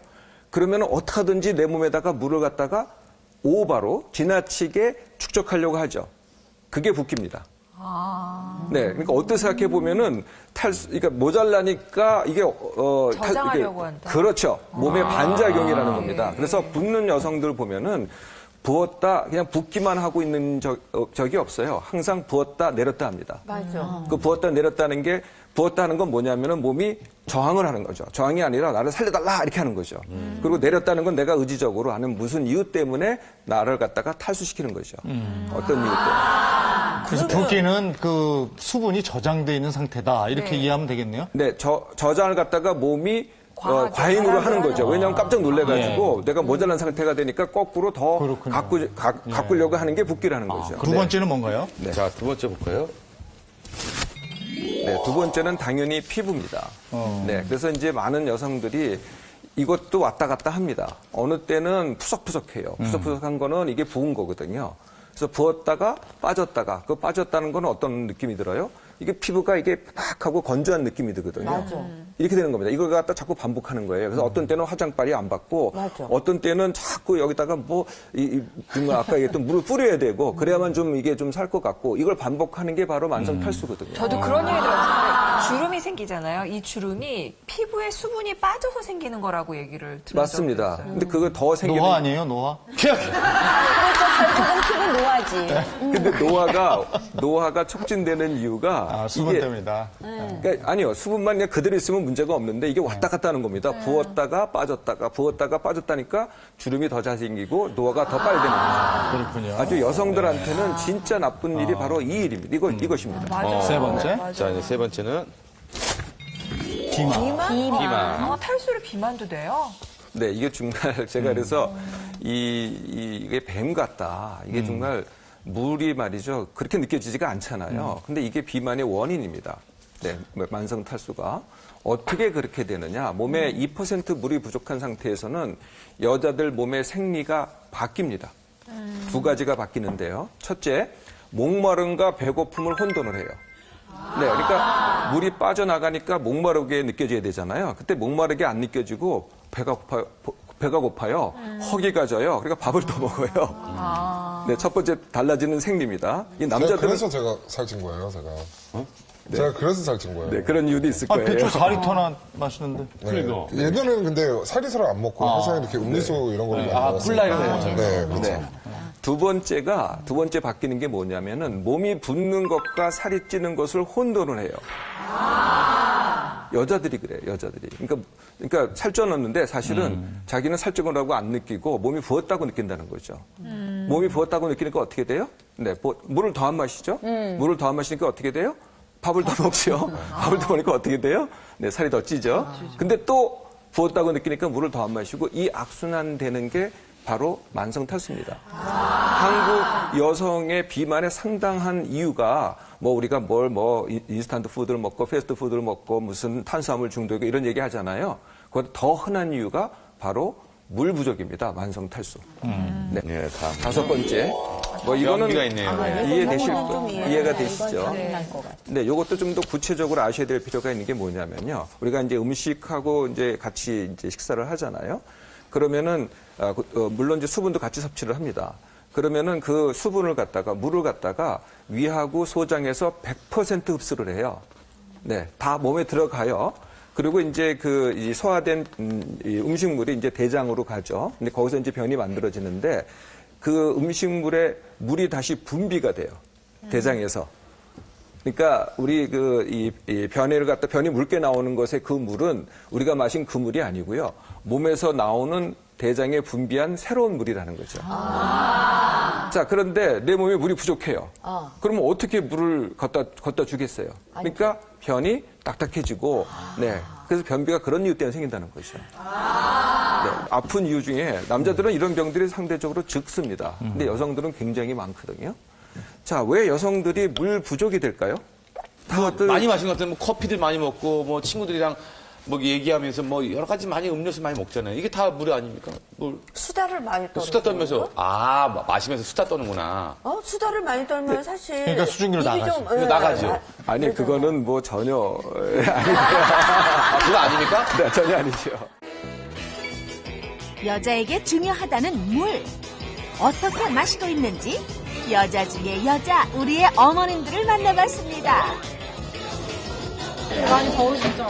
그러면 어떻게 하든지 내 몸에다가 물을 갖다가 오바로 지나치게 축적하려고 하죠. 그게 붓기입니다. 네, 그러니까 어떻게 생각해 보면은 그러니까 모자라니까 이게 저장하려고 한다. 그렇죠. 몸의 반작용이라는 겁니다. 그래서 붓는 여성들 보면은 부었다 그냥 붓기만 하고 있는 적이 없어요. 항상 부었다 내렸다 합니다. 맞아. 그 부었다 내렸다는 게 부었다는 건 뭐냐면은 몸이 저항을 하는 거죠. 저항이 아니라 나를 살려달라 이렇게 하는 거죠. 그리고 내렸다는 건 내가 의지적으로 하는 무슨 이유 때문에 나를 갖다가 탈수시키는 거죠. 어떤 이유 때문에. 그래서 붓기는 그 수분이 저장돼 있는 상태다 이렇게 이해하면 되겠네요. 네, 저장을 갖다가 몸이 과잉으로 하는 거죠. 왜냐하면 깜짝 놀래가지고 내가 모자란 상태가 되니까 거꾸로 더 가꾸려고 하는 게 붓기라는 거죠. 두 번째는 뭔가요? 네. 자, 두 번째 볼까요? 네, 두 번째는 당연히 피부입니다. 네, 그래서 이제 많은 여성들이 이것도 왔다 갔다 합니다. 어느 때는 푸석푸석해요. 푸석푸석한 거는 이게 부은 거거든요. 그래서 부었다가 빠졌다가 그 빠졌다는 건 어떤 느낌이 들어요? 이게 피부가 이게 팍 하고 건조한 느낌이 들거든요. 맞아. 이렇게 되는 겁니다. 이걸 갖다 자꾸 반복하는 거예요. 그래서 어떤 때는 화장빨이 안 받고, 어떤 때는 자꾸 여기다가 아까 얘기했던 물을 뿌려야 되고, 그래야만 좀 이게 좀 살 것 같고, 이걸 반복하는 게 바로 만성 탈수거든요. 저도 그런 얘기 들었는데 주름이 생기잖아요. 이 주름이 피부에 수분이 빠져서 생기는 거라고 얘기를 들었어요. 맞습니다. 근데 그거 더 생기는. 노화 아니에요, 노화? 결국은 피부 노화지. 근데 노화가 촉진되는 이유가 수분 이게 때문이다. 그러니까 아니요. 수분만 그냥 그대로 있으면 문제가 없는데 이게 왔다 갔다 하는 겁니다. 부었다가 빠졌다니까 주름이 더 잘 생기고 노화가 더 빨리 되는 거죠. 그렇군요. 아주 여성들한테는 진짜 나쁜 일이 바로 이 일입니다. 이것입니다. 세 번째. 자, 이제 세 번째는 비만. 탈수를 비만도 돼요? 네, 이게 정말 제가 그래서 이게 뱀 같다. 이게 정말 물이 말이죠. 그렇게 느껴지지가 않잖아요. 근데 이게 비만의 원인입니다. 네, 만성 탈수가. 어떻게 그렇게 되느냐. 몸에 2% 물이 부족한 상태에서는 여자들 몸의 생리가 바뀝니다. 두 가지가 바뀌는데요. 첫째, 목마름과 배고픔을 혼돈을 해요. 네, 그러니까 물이 빠져나가니까 목마르게 느껴져야 되잖아요. 그때 목마르게 안 느껴지고 배가 고파요. 허기가 져요. 그러니까 밥을 더 먹어요. 네, 첫 번째 달라지는 생리입니다. 이 남자들은 그래서 제가 살찐 거예요, 제가. 네. 제가 그래서 살찐 거예요. 네, 그런 이유도 있을 거예요. 배추 4리터나 마시는데. 네. 예전에는 근데 살이설을 안 먹고 항상 이렇게 음료수 이런 걸 많이 먹었어요. 콜라 이런 거. 네, 그렇죠. 네. 두 번째 바뀌는 게 뭐냐면은 몸이 붓는 것과 살이 찌는 것을 혼돈을 해요. 여자들이 그래요, 여자들이. 그러니까 살쪄놨는데 사실은 자기는 살쪄라고 안 느끼고 몸이 부었다고 느낀다는 거죠. 몸이 부었다고 느끼니까 어떻게 돼요? 네, 물을 더 안 마시죠? 물을 더 안 마시니까 어떻게 돼요? 밥을 더 먹죠? 밥을 더 먹으니까 어떻게 돼요? 네, 살이 더 찌죠? 근데 또 부었다고 느끼니까 물을 더 안 마시고 이 악순환 되는 게 바로 만성 탈수입니다. 한국 여성의 비만의 상당한 이유가 우리가 인스턴트 푸드를 먹고 패스트 푸드를 먹고 무슨 탄수화물 중독 이런 얘기 하잖아요. 그보다 더 흔한 이유가 바로 물 부족입니다. 만성 탈수. 네. 네, 다음. 다섯 번째. 이거는 이해가 되시죠? 네, 이것도 좀 더 구체적으로 아셔야 될 필요가 있는 게 뭐냐면요. 우리가 이제 음식하고 이제 같이 이제 식사를 하잖아요. 그러면은 물론 이제 수분도 같이 섭취를 합니다. 그러면은 그 수분을 물을 갖다가 위하고 소장에서 100% 흡수를 해요. 네, 다 몸에 들어가요. 그리고 이제 이 소화된 음식물이 이제 대장으로 가죠. 근데 거기서 이제 변이 만들어지는데 그 음식물에 물이 다시 분비가 돼요. 대장에서. 그러니까 우리 이 변이 묽게 나오는 것의 그 물은 우리가 마신 그 물이 아니고요. 몸에서 나오는 대장에 분비한 새로운 물이라는 거죠. 자, 그런데 내 몸에 물이 부족해요. 그러면 어떻게 물을 갖다 주겠어요? 그러니까 변이 딱딱해지고, 네. 그래서 변비가 그런 이유 때문에 생긴다는 거죠. 네. 아픈 이유 중에 남자들은 이런 병들이 상대적으로 적습니다. 근데 여성들은 굉장히 많거든요. 자, 왜 여성들이 물 부족이 될까요? 많이 마신 것 같아요. 커피들 많이 먹고, 친구들이랑 얘기하면서 여러 가지 많이 음료수 많이 먹잖아요. 이게 다 물이 아닙니까? 수다를 많이 떨어요. 수다 떨면서, 마시면서 수다 떠는구나. 수다를 많이 떨면 사실. 그러니까 수증기로 나가죠. 나가죠. 아니, 그거는 전혀 그거 아닙니까? 네, 전혀 아니죠. 여자에게 중요하다는 물. 어떻게 마시고 있는지 여자 중에 여자 우리의 어머님들을 만나봤습니다. 많이 더우시죠?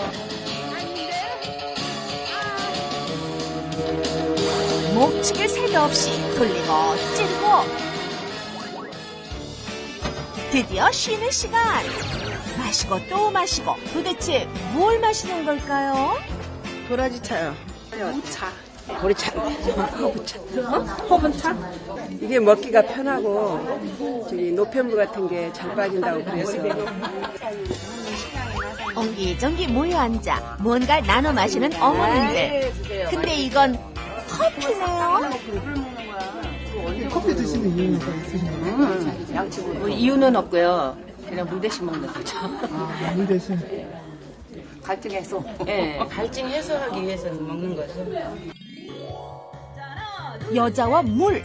목축일 새도 없이 돌리고 찌르고 드디어 쉬는 시간. 마시고 또 마시고 도대체 뭘 마시는 걸까요? 도라지 차요. 우차. 보리차. 허브차. 허브차? 이게 먹기가 편하고, 노폐물 같은 게 잘 빠진다고 그래서. 옹기종기 모여 앉아 뭔가 나눠 마시는 어머님들. 근데 이건 커피네요. 커피 드시는 이유가 있으신가요? 양치고. 이유는 없고요. 그냥 물 대신 먹는 거죠. 물 대신. 갈증 해소. 네, 갈증 해소하기 위해서 먹는 거죠. 여자와 물.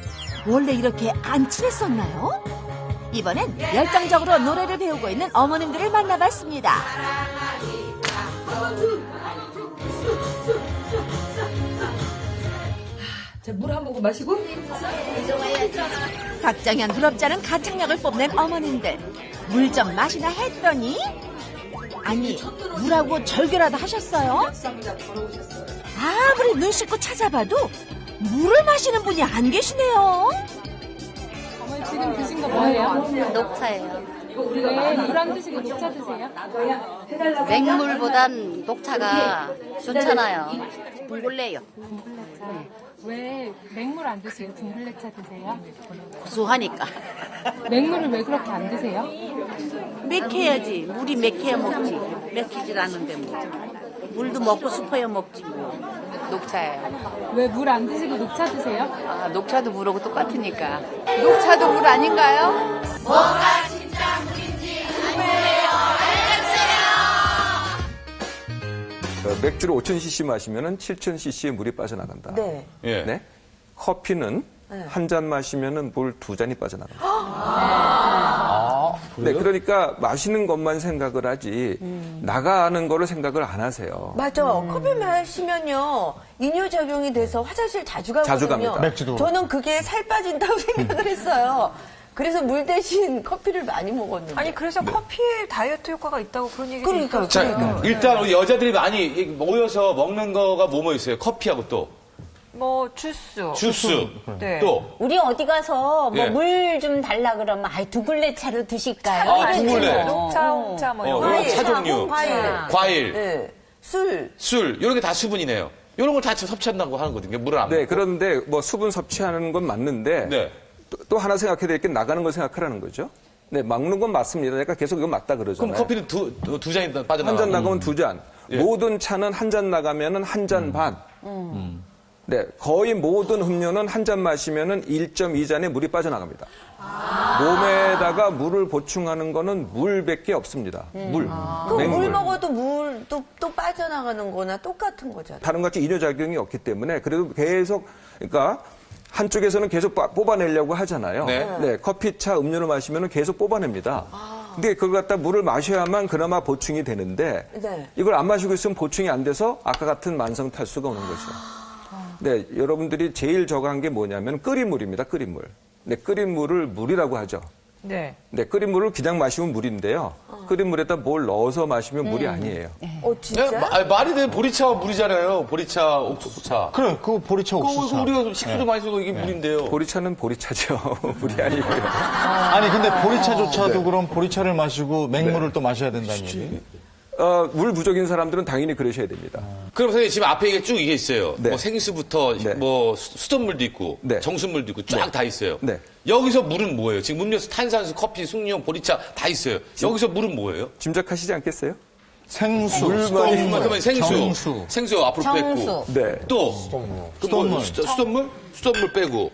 원래 이렇게 안 친했었나요? 이번엔 열정적으로 노래를 배우고 있는 어머님들을 만나봤습니다. 자, 물 한 모금 마시고. 박정현 부럽지 가창력을 뽐낸 어머님들. 물 좀 마시나 했더니 아니 물하고 절교라도 하셨어요? 아무리 눈 씻고 찾아봐도 물을 마시는 분이 안 계시네요. 어머니 지금 드신 거 뭐예요? 녹차예요. 왜 물 안 드시고 녹차 드세요? 맹물보단 녹차가 좋잖아요. 둥글레요. 왜 맹물 안 드시고 둥글레차 드세요? 고소하니까. 맹물을 왜 그렇게 안 드세요? 맥혀야지. 물이 맥혀야 먹지. 맥히질 않는데 뭐. 물도 먹고 싶어야 먹지 뭐. 녹차예요. 왜 물 안 드시고 녹차 드세요? 아, 녹차도 물하고 똑같으니까. 녹차도 물 아닌가요? 뭐가 진짜 물인지 맥주를 5,000cc 마시면 7,000cc의 물이 빠져나간다. 네. 예. 네? 커피는 한 잔 마시면 물 2잔이 빠져나간다. 네, 그러니까 마시는 것만 생각을 하지 나가는 거를 생각을 안 하세요. 맞아. 커피 마시면요. 이뇨작용이 돼서 화장실 자주 가거든요. 자주 갑니다. 맥주도. 저는 그게 살 빠진다고 생각을 했어요. 그래서 물 대신 커피를 많이 먹었는데. 아니 그래서 커피에 다이어트 효과가 있다고 그런 얘기도 그러니까요. 있어요. 자, 일단 우리 여자들이 많이 모여서 먹는 거가 뭐 있어요? 커피하고 또 뭐 주스. 주스. 네. 또 우리 어디 가서 예. 뭐 물 좀 달라 그러면 아이 둥글레 차로 드실까요? 아, 둥글레. 녹차, 홍차 뭐 이런 이런 거. 차 종류. 과일. 네. 술. 이런 게 다 수분이네요. 이런 걸 다 섭취한다고 하는 거거든요. 물을 안 네, 먹고. 그런데 뭐 수분 섭취하는 건 맞는데 네. 또 하나 생각해야 될 게 나가는 걸 생각하라는 거죠. 네, 막는 건 맞습니다. 그러니까 계속 이건 맞다 그러잖아요. 그럼 커피는 두 잔이 빠져나가고. 한 잔 나가면 2잔. 예. 모든 차는 한 잔 나가면은 한 잔 반. 네, 거의 모든 음료는 한 잔 마시면은 1.2잔의 물이 빠져나갑니다. 몸에다가 물을 보충하는 거는 물밖에 없습니다. 물. 그럼 맹물. 물 먹어도 물도 또 빠져나가는 거나 똑같은 거잖아요. 다른 같이 이뇨작용이 없기 때문에 그래도 계속 그러니까 한쪽에서는 계속 뽑아내려고 하잖아요. 네. 커피차 음료를 마시면 계속 뽑아냅니다. 근데 그걸 갖다 물을 마셔야만 그나마 보충이 되는데 네. 이걸 안 마시고 있으면 보충이 안 돼서 아까 같은 만성 탈수가 오는 거죠. 네, 여러분들이 제일 저거한 게 뭐냐면 끓인 물입니다. 끓인 물. 네, 끓인 물을 물이라고 하죠. 네. 네, 끓인 물을 그냥 마시면 물인데요. 끓인 물에다 뭘 넣어서 마시면 물이 아니에요. 진짜? 말이 되는 보리차와 물이잖아요. 보리차, 옥수차. 그래, 그거 보리차 옥수차. 그거 우리가 식초도 많이 쓰고 이게 물인데요. 보리차는 보리차죠. 물이 아니고요. 아니, 근데 보리차조차도 그럼 보리차를 마시고 맹물을 또 마셔야 된다는 얘기? 물 부족인 사람들은 당연히 그러셔야 됩니다. 그럼 선생님 지금 앞에 이게 쭉 이게 있어요. 네. 뭐 생수부터 네. 뭐 수돗물도 있고 네. 정수물도 있고 쫙 다 있어요. 네. 여기서 물은 뭐예요? 지금 음료수, 탄산수, 커피, 숭늉, 보리차 다 있어요. 여기서 물은 뭐예요? 짐작하시지 않겠어요? 생수, 그러면 정수. 생수 앞으로 빼고. 네. 또 수돗물. 수돗물 빼고.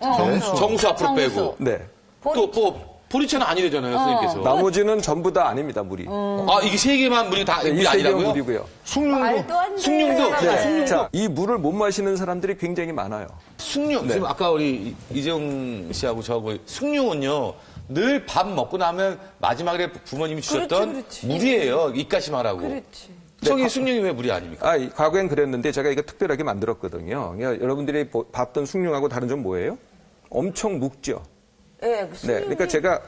정수 앞으로 빼고. 네. 또 보리차는 아니래잖아요, 선생님께서. 나머지는 전부 다 아닙니다, 물이. 아, 이게 세 개만 물이 다 네, 물이 이 세 개가 아니라고요? 물이고요. 말도 안 돼. 숭늉도. 네. 자, 이 물을 못 마시는 사람들이 굉장히 많아요. 숭늉. 네. 지금 아까 우리 이재용 씨하고 저하고 숭늉은요. 늘 밥 먹고 나면 마지막에 부모님이 주셨던 그렇지. 물이에요. 입가심하라고. 그렇지. 저기 숭늉이 왜 물이 아닙니까? 과거엔 그랬는데 제가 이거 특별하게 만들었거든요. 그러니까 여러분들이 봤던 숭늉하고 다른 점 뭐예요? 엄청 묵죠. 네, 네, 그러니까 제가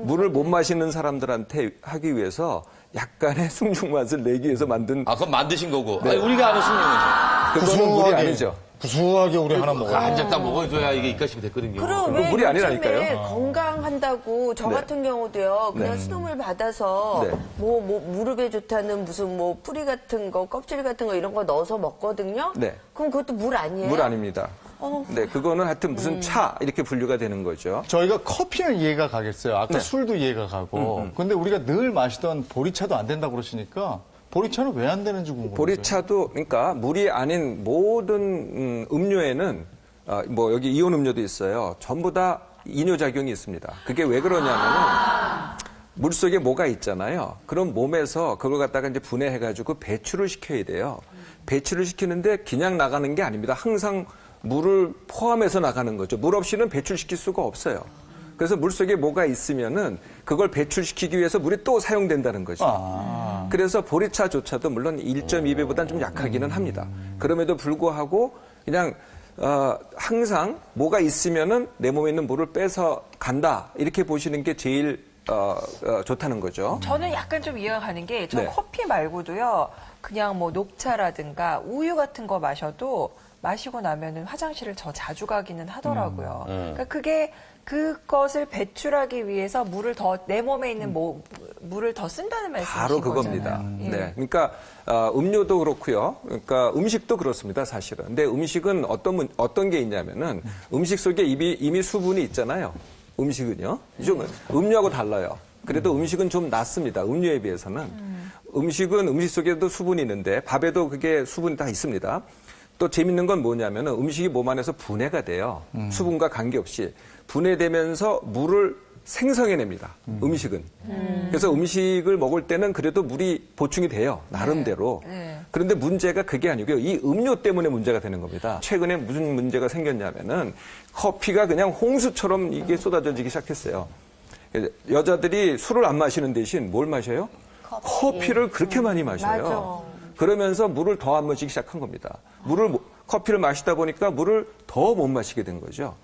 물을 못 마시는 사람들한테 하기 위해서 약간의 숭늉 맛을 내기 위해서 만든. 아, 그건 만드신 거고. 네. 아니, 우리가 아는 숭늉은요. 그거는 물이 아니죠. 구수하게 우리 하나 먹어요. 한 잔 딱 먹어줘야 이게 입가심이 됐거든요. 그럼 그거 왜 물이 요즘에 아니라니까요. 건강한다고 저 네. 같은 경우도요. 그냥 네. 수돗물 받아서 네. 뭐 무릎에 좋다는 무슨 뭐 뿌리 같은 거, 껍질 같은 거 이런 거 넣어서 먹거든요. 네. 그럼 그것도 물 아니에요? 물 아닙니다. 네, 그거는 하여튼 무슨 차 이렇게 분류가 되는 거죠. 저희가 커피는 이해가 가겠어요. 아까 네. 술도 이해가 가고. 근데 우리가 늘 마시던 보리차도 안 된다고 그러시니까 보리차는 왜 안 되는지 궁금해요. 보리차도 그러니까 물이 아닌 모든 음료에는 뭐 여기 이온 음료도 있어요. 전부 다 이뇨작용이 있습니다. 그게 왜 그러냐면은 물 속에 뭐가 있잖아요. 그럼 몸에서 그걸 갖다가 이제 분해해가지고 배출을 시켜야 돼요. 배출을 시키는데 그냥 나가는 게 아닙니다. 항상 물을 포함해서 나가는 거죠. 물 없이는 배출시킬 수가 없어요. 그래서 물 속에 뭐가 있으면은 그걸 배출시키기 위해서 물이 또 사용된다는 거죠. 그래서 보리차조차도 물론 1.2배보다는 좀 약하기는 합니다. 그럼에도 불구하고 그냥 항상 뭐가 있으면은 내 몸에 있는 물을 빼서 간다 이렇게 보시는 게 제일 좋다는 거죠. 저는 약간 좀 이해가 가는 게 저 네. 커피 말고도요. 그냥 뭐 녹차라든가 우유 같은 거 마셔도 마시고 나면은 화장실을 더 자주 가기는 하더라고요. 그러니까 그것을 배출하기 위해서 물을 더 내 몸에 있는 물을 더 쓴다는 말씀이신 바로 거잖아요. 그겁니다. 예. 네, 그러니까 음료도 그렇고요. 그러니까 음식도 그렇습니다, 사실은. 근데 음식은 어떤 게 있냐면은 음식 속에 이미 수분이 있잖아요. 음식은요. 좀 음료하고 달라요. 그래도 음식은 좀 낫습니다. 음료에 비해서는. 음식은 음식 속에도 수분이 있는데 밥에도 그게 수분이 다 있습니다. 또 재밌는 건 뭐냐면은 음식이 몸 안에서 분해가 돼요. 수분과 관계없이. 분해되면서 물을 생성해냅니다. 음식은. 그래서 음식을 먹을 때는 그래도 물이 보충이 돼요. 나름대로. 그런데 문제가 그게 아니고요. 이 음료 때문에 문제가 되는 겁니다. 최근에 무슨 문제가 생겼냐면은 커피가 그냥 홍수처럼 이게 쏟아져지기 시작했어요. 여자들이 술을 안 마시는 대신 뭘 마셔요? 커피를 그렇게 많이 마셔요. 그러면서 물을 더 안 마시기 시작한 겁니다. 커피를 마시다 보니까 물을 더 못 마시게 된 거죠.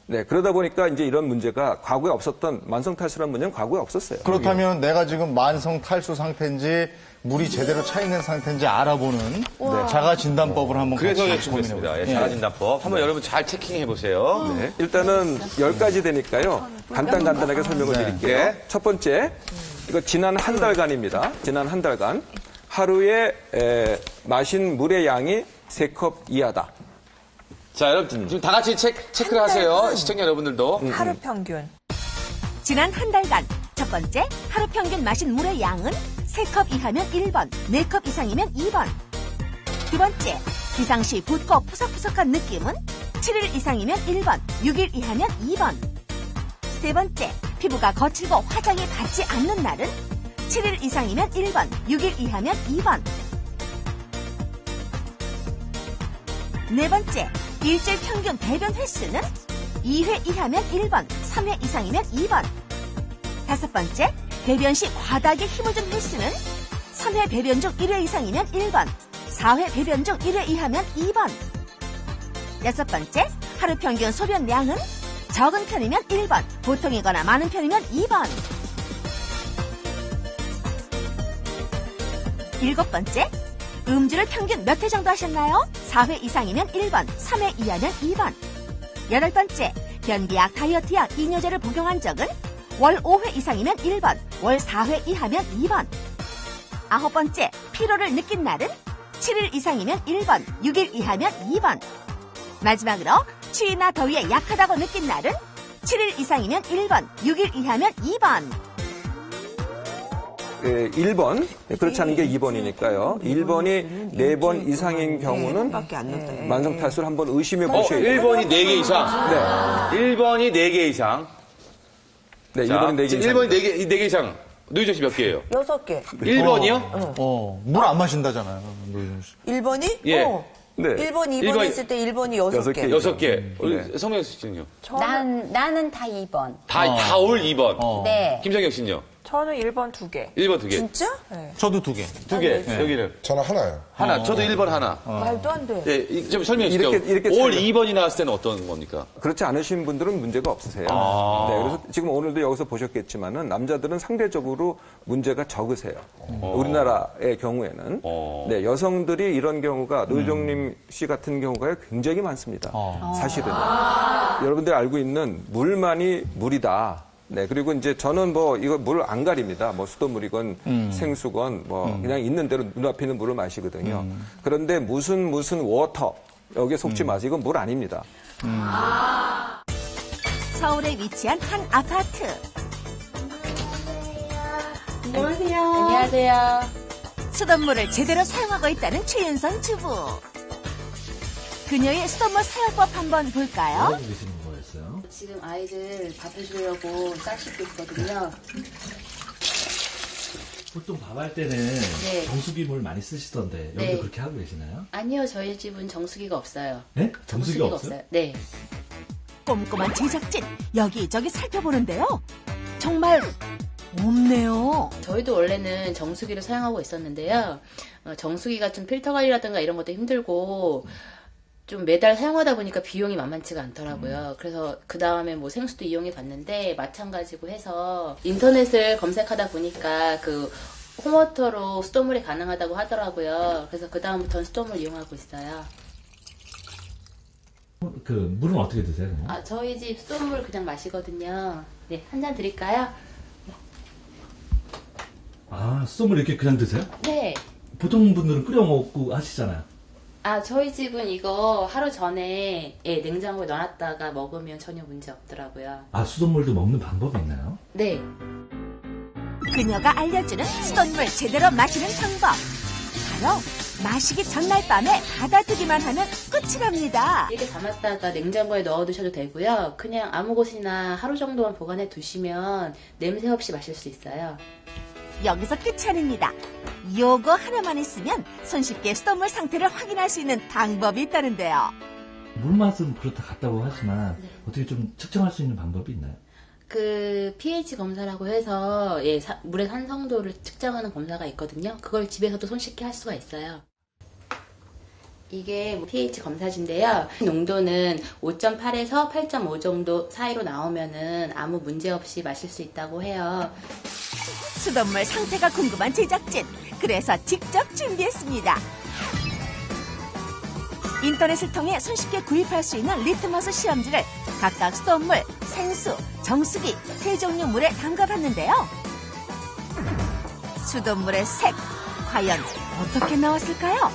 네, 그러다 보니까 이제 이런 문제가 과거에 없었던 만성탈수라는 문제는 과거에 없었어요. 그렇다면 내가 지금 만성탈수 상태인지 물이 제대로 차 있는 상태인지 알아보는 자가진단법을 한번 그래서 같이 준비했습니다. 고민해보죠. 자가진단법. 한번 여러분 잘 체킹해 보세요. 네, 일단은 10가지 되니까요. 간단하게 설명을 드릴게요. 네. 첫 번째, 이거 지난 한 달간입니다. 지난 한 달간 하루에 마신 물의 양이 3컵 이하다. 자, 여러분 지금 다 같이 체크를 하세요. 시청자 여러분들도. 하루 평균. 지난 한 달간 첫 번째, 하루 평균 마신 물의 양은 3컵 이하면 1번, 4컵 이상이면 2번. 두 번째, 비상시 붓고 푸석푸석한 느낌은 7일 이상이면 1번, 6일 이하면 2번. 세 번째, 피부가 거칠고 화장이 닿지 않는 날은 7일 이상이면 1번, 6일 이하면 2번. 네 번째, 일주일 평균 배변 횟수는 2회 이하면 1번, 3회 이상이면 2번. 다섯 번째, 배변 시 과다하게 힘을 준 횟수는 3회 배변 중 1회 이상이면 1번, 4회 배변 중 1회 이하면 2번. 여섯 번째, 하루 평균 소변량은 적은 편이면 1번, 보통이거나 많은 편이면 2번. 일곱 번째, 음주를 평균 몇 회 정도 하셨나요? 4회 이상이면 1번, 3회 이하면 2번. 여덟 번째, 변비약, 다이어트약, 이뇨제를 복용한 적은 월 5회 이상이면 1번, 월 4회 이하면 2번. 아홉 번째, 피로를 느낀 날은 7일 이상이면 1번, 6일 이하면 2번. 마지막으로 추위나 더위에 약하다고 느낀 날은 7일 이상이면 1번, 6일 이하면 2번. 1번, 그렇지 않은 게 2번이니까요. 1번이 4번 이상인 경우는 만성탈수를 한번 의심해 보셔야 돼요. 1번이 4개 이상. 네. 1번이 4개 이상. 네, 1번이 4개 이상. 1번이 4개 이상. 노희정 씨 몇 개예요? 6개. 1번이요? 물 안 마신다잖아요. 노희정 씨. 1번이? 예. 네. 1번, 2번 했을 때 1번이 6개. 6개. 우리 성명 씨는요? 나는 다 2번. 다 올 2번. 네. 김성경 씨는요? 저는 1번 2개. 1번 2개. 진짜? 네. 저도 2개. 2개. 여기는? 저는 하나요. 하나. 저도 1번 하나. 말도 안 돼. 네, 좀 설명해 주세요. 이렇게 올 차이가- 2번이 나왔을 때는 어떤 겁니까? 그렇지 않으신 분들은 문제가 없으세요. 아. 네, 그래서 지금 오늘도 여기서 보셨겠지만은 남자들은 상대적으로 문제가 적으세요. 우리나라의 경우에는. 네, 여성들이 이런 경우가 노희정님 씨 같은 경우가 굉장히 많습니다. 사실은. 여러분들이 알고 있는 물만이 물이다. 네, 그리고 이제 저는 뭐 이거 물 안 가립니다. 뭐 수돗물이건 생수건 뭐 그냥 있는 대로 눈앞에 있는 물을 마시거든요. 그런데 무슨 워터 여기에 속지 마세요. 이건 물 아닙니다. 서울에 위치한 한 아파트. 안녕하세요. 안녕하세요. 수돗물을 제대로 사용하고 있다는 최윤선 주부. 그녀의 수돗물 사용법 한번 볼까요? 지금 아이들 밥 해주려고 쌀 씻고 있거든요. 보통 밥할 때는 네. 정수기 물 많이 쓰시던데 여기도 네. 그렇게 하고 계시나요? 아니요, 저희 집은 정수기가 없어요. 네? 정수기가 없어요? 네. 꼼꼼한 제작진 여기저기 살펴보는데요. 정말 없네요. 저희도 원래는 정수기를 사용하고 있었는데요. 정수기가 좀 필터 관리라든가 이런 것도 힘들고 좀 매달 사용하다 보니까 비용이 만만치가 않더라고요. 그래서 그 다음에 뭐 생수도 이용해 봤는데 마찬가지고 해서 인터넷을 검색하다 보니까 그 홈워터로 수돗물이 가능하다고 하더라고요. 그래서 그 다음부터는 수돗물 이용하고 있어요. 그 물은 어떻게 드세요? 그냥? 아, 저희 집 수돗물 그냥 마시거든요. 네, 한 잔 드릴까요? 아, 수돗물 이렇게 그냥 드세요? 네. 보통 분들은 끓여 먹고 하시잖아요. 아, 저희 집은 이거 하루 전에 냉장고에 넣어놨다가 먹으면 전혀 문제 없더라고요. 아, 수돗물도 먹는 방법이 있나요? 네. 그녀가 알려주는 수돗물 제대로 마시는 방법. 바로 마시기 전날 밤에 받아두기만 하면 끝이랍니다. 이렇게 담았다가 냉장고에 넣어두셔도 되고요. 그냥 아무 곳이나 하루 정도만 보관해 두시면 냄새 없이 마실 수 있어요. 여기서 끝이 아닙니다. 요거 하나만 있으면 손쉽게 수돗물 상태를 확인할 수 있는 방법이 있다는데요. 물 맛은 그렇다 같다고 하지만 어떻게 좀 측정할 수 있는 방법이 있나요? 그 pH 검사라고 해서 물의 산성도를 측정하는 검사가 있거든요. 그걸 집에서도 손쉽게 할 수가 있어요. 이게 pH 검사지인데요. 농도는 5.8에서 8.5 정도 사이로 나오면은 아무 문제 없이 마실 수 있다고 해요. 수돗물 상태가 궁금한 제작진. 그래서 직접 준비했습니다. 인터넷을 통해 손쉽게 구입할 수 있는 리트머스 시험지를 각각 수돗물, 생수, 정수기, 세 종류 물에 담가봤는데요. 수돗물의 색, 과연 어떻게 나왔을까요?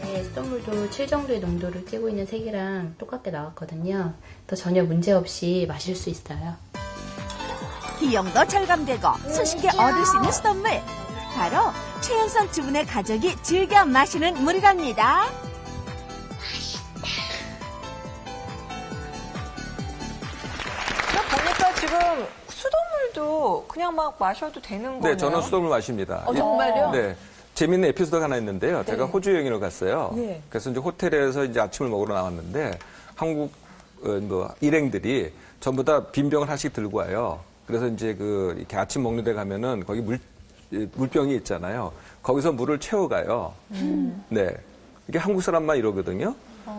네, 수돗물도 7 정도의 농도를 띠고 있는 색이랑 똑같게 나왔거든요. 또 전혀 문제 없이 마실 수 있어요. 비용도 절감되고 손쉽게 얻을 수 있는 수돗물. 바로 최연선 주부네 가족이 즐겨 마시는 물이랍니다. 보니까 지금 수돗물도 그냥 막 마셔도 되는 거예요? 네, 저는 수돗물 마십니다. 정말요? 네. 재밌는 에피소드가 하나 있는데요. 제가 호주 여행을 갔어요. 네. 그래서 이제 호텔에서 이제 아침을 먹으러 나왔는데 한국 일행들이 전부 다 빈병을 하나씩 들고 와요. 그래서 이제 이렇게 아침 먹는 데 가면은 거기 물병이 있잖아요. 거기서 물을 채워가요. 네. 이게 한국 사람만 이러거든요.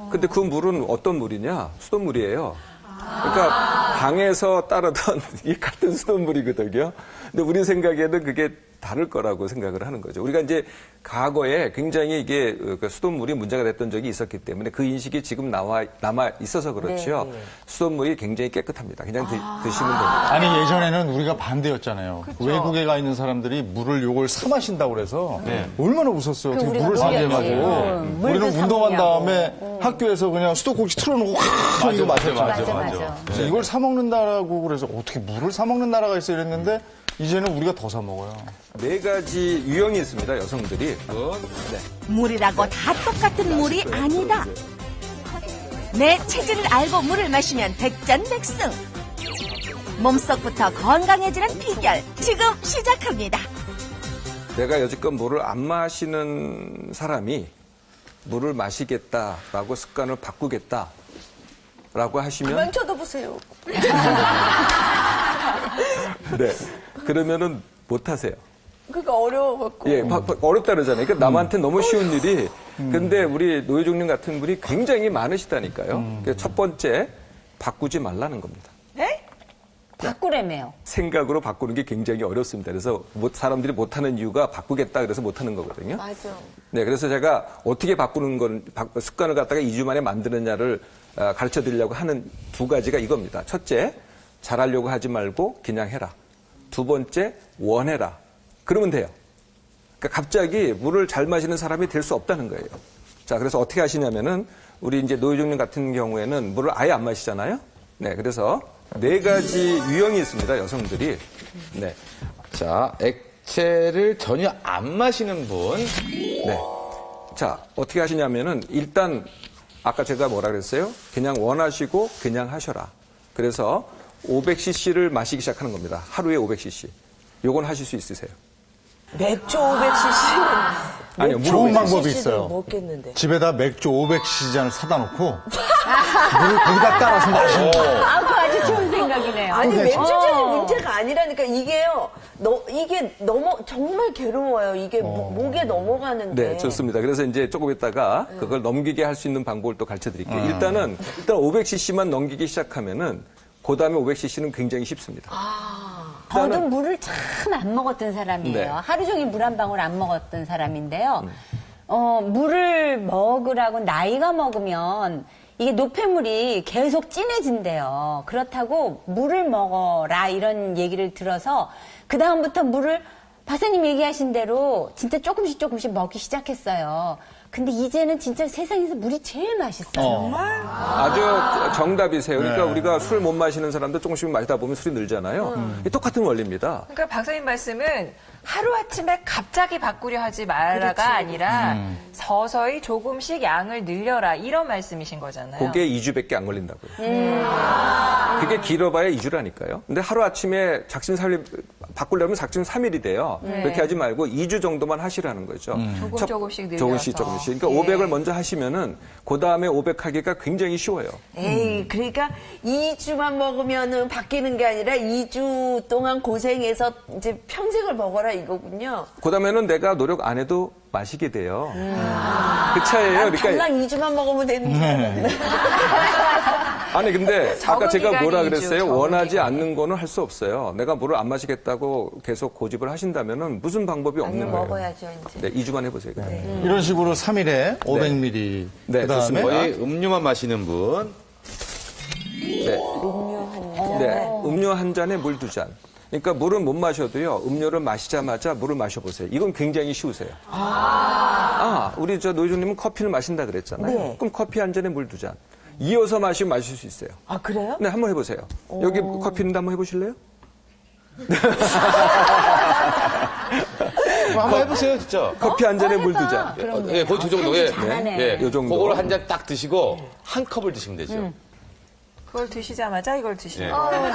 근데 그 물은 어떤 물이냐? 수돗물이에요. 그러니까 방에서 따르던 이 같은 수돗물이거든요. 근데 우리 생각에는 그게 다를 거라고 생각을 하는 거죠. 우리가 이제 과거에 굉장히 이게 수돗물이 문제가 됐던 적이 있었기 때문에 그 인식이 지금 남아 있어서 그렇죠. 네, 네. 수돗물이 굉장히 깨끗합니다. 그냥 드시면 됩니다. 아니 예전에는 우리가 반대였잖아요. 그쵸? 외국에 가 있는 사람들이 물을 요걸 사 마신다고 그래서 얼마나 웃었어요. 어떻게 물을 사 마시고 우리는 운동한 다음에 학교에서 그냥 수도꼭지 틀어놓고 확 이거 마셨잖아요. 그래서 이걸 사 먹는다라고 그래서 어떻게 물을 사 먹는 나라가 있어 이랬는데 이제는 우리가 더 사 먹어요. 4가지 유형이 있습니다, 여성들이. 네. 물이라고 다 똑같은 물이 아니다. 내 체질을 알고 물을 마시면 백전백승. 몸속부터 건강해지는 비결 지금 시작합니다. 내가 여지껏 물을 안 마시는 사람이 물을 마시겠다라고 습관을 바꾸겠다라고 하시면 그만 쳐다보세요. 네. 그러면은 못 하세요. 그러니까 어려워갖고. 예, 어렵다 그러잖아요. 그러니까 남한테 너무 쉬운 일이. 근데 우리 노효종님 같은 분이 굉장히 많으시다니까요. 그래서 첫 번째, 바꾸지 말라는 겁니다. 네? 바꾸래매요. 생각으로 바꾸는 게 굉장히 어렵습니다. 그래서 사람들이 못하는 이유가 바꾸겠다 그래서 못하는 거거든요. 맞아. 네, 그래서 제가 어떻게 바꾸는 건, 습관을 갖다가 2주 만에 만드느냐를 가르쳐 드리려고 하는 2가지가 이겁니다. 첫째, 잘하려고 하지 말고 그냥 해라. 2번째, 원해라. 그러면 돼요. 그러니까 갑자기 물을 잘 마시는 사람이 될 수 없다는 거예요. 자, 그래서 어떻게 하시냐면은 우리 이제 노효종님 같은 경우에는 물을 아예 안 마시잖아요. 네, 그래서 4가지 유형이 있습니다, 여성들이. 네. 자, 액체를 전혀 안 마시는 분. 네. 자, 어떻게 하시냐면은 일단 아까 제가 뭐라 그랬어요? 그냥 원하시고 그냥 하셔라. 그래서 500cc를 마시기 시작하는 겁니다. 하루에 500cc. 요건 하실 수 있으세요? 맥주 500cc는 아니요, 좋은 방법이 있어요. 먹겠는데. 집에다 맥주 500cc잔을 사다 놓고 물을 거기다 따라서 마시는 거예요. 아, 그거 아주 좋은 생각이네요. 아니 맥주잔이 문제가 아니라니까 이게요. 이게 정말 괴로워요. 이게 목에 넘어가는데. 네, 좋습니다. 그래서 이제 조금 있다가 그걸 넘기게 할 수 있는 방법을 또 가르쳐 드릴게요. 일단 500cc만 넘기기 시작하면은 그 다음에 500cc는 굉장히 쉽습니다. 저도 물을 참 안 먹었던 사람이에요. 네. 하루 종일 물 한 방울 안 먹었던 사람인데요. 물을 먹으라고 나이가 먹으면 이게 노폐물이 계속 진해진대요. 그렇다고 물을 먹어라 이런 얘기를 들어서 그다음부터 물을 박사님 얘기하신 대로 진짜 조금씩 먹기 시작했어요. 근데 이제는 진짜 세상에서 물이 제일 맛있어요. 정말? 아주 정답이세요. 그러니까 우리가 술 못 마시는 사람도 조금씩 마시다 보면 술이 늘잖아요. 이게 똑같은 원리입니다. 그러니까 박사님 말씀은 하루아침에 갑자기 바꾸려 하지 말아가 아니라 서서히 조금씩 양을 늘려라 이런 말씀이신 거잖아요. 그게 2주밖에 안 걸린다고요. 그게 길어봐야 2주라니까요. 근데 하루아침에 작심삼일 바꾸려면 작심 3일이 돼요. 네. 그렇게 하지 말고 2주 정도만 하시라는 거죠. 조금씩 늘려서. 조금씩. 그러니까 500을 먼저 하시면은 그 다음에 500 하기가 굉장히 쉬워요. 에이, 그러니까 2주만 먹으면은 바뀌는 게 아니라 2주 동안 고생해서 이제 평생을 먹어라 이거군요. 그 다음에는 내가 노력 안 해도 마시게 돼요. 그 차이예요. 그러니까 달랑 2주만 먹으면 되는 거. 아니 근데 아까 제가 뭐라 기간이 그랬어요? 적은 원하지 기간이. 않는 거는 할 수 없어요. 내가 물을 안 마시겠다고 계속 고집을 하신다면은 무슨 방법이 없는 거예요. 먹어야죠 이제. 네, 2주만 해보세요. 이런 식으로 3일에 500ml. 네, 그다음에 좋습니다. 거의 음료만 마시는 분. 네. 음료 한 잔에 물 2잔. 그러니까 물은 못 마셔도요. 음료를 마시자마자 물을 마셔보세요. 이건 굉장히 쉬우세요. 우리 노희정님은 커피를 마신다 그랬잖아요. 네. 그럼 커피 한 잔에 물 2잔. 이어서 마시면 마실 수 있어요. 아, 그래요? 네, 한번 해보세요. 여기 커피 있는데 한번 해보실래요? 한번 해보세요, 진짜. 커피 한 잔에 물 2잔. 예, 거의 그 정도에. 네, 요 정도. 그걸 한 잔 딱 드시고 한 컵을 드시면 되죠. 그걸 드시자마자 이걸 드시는 네. 거예요.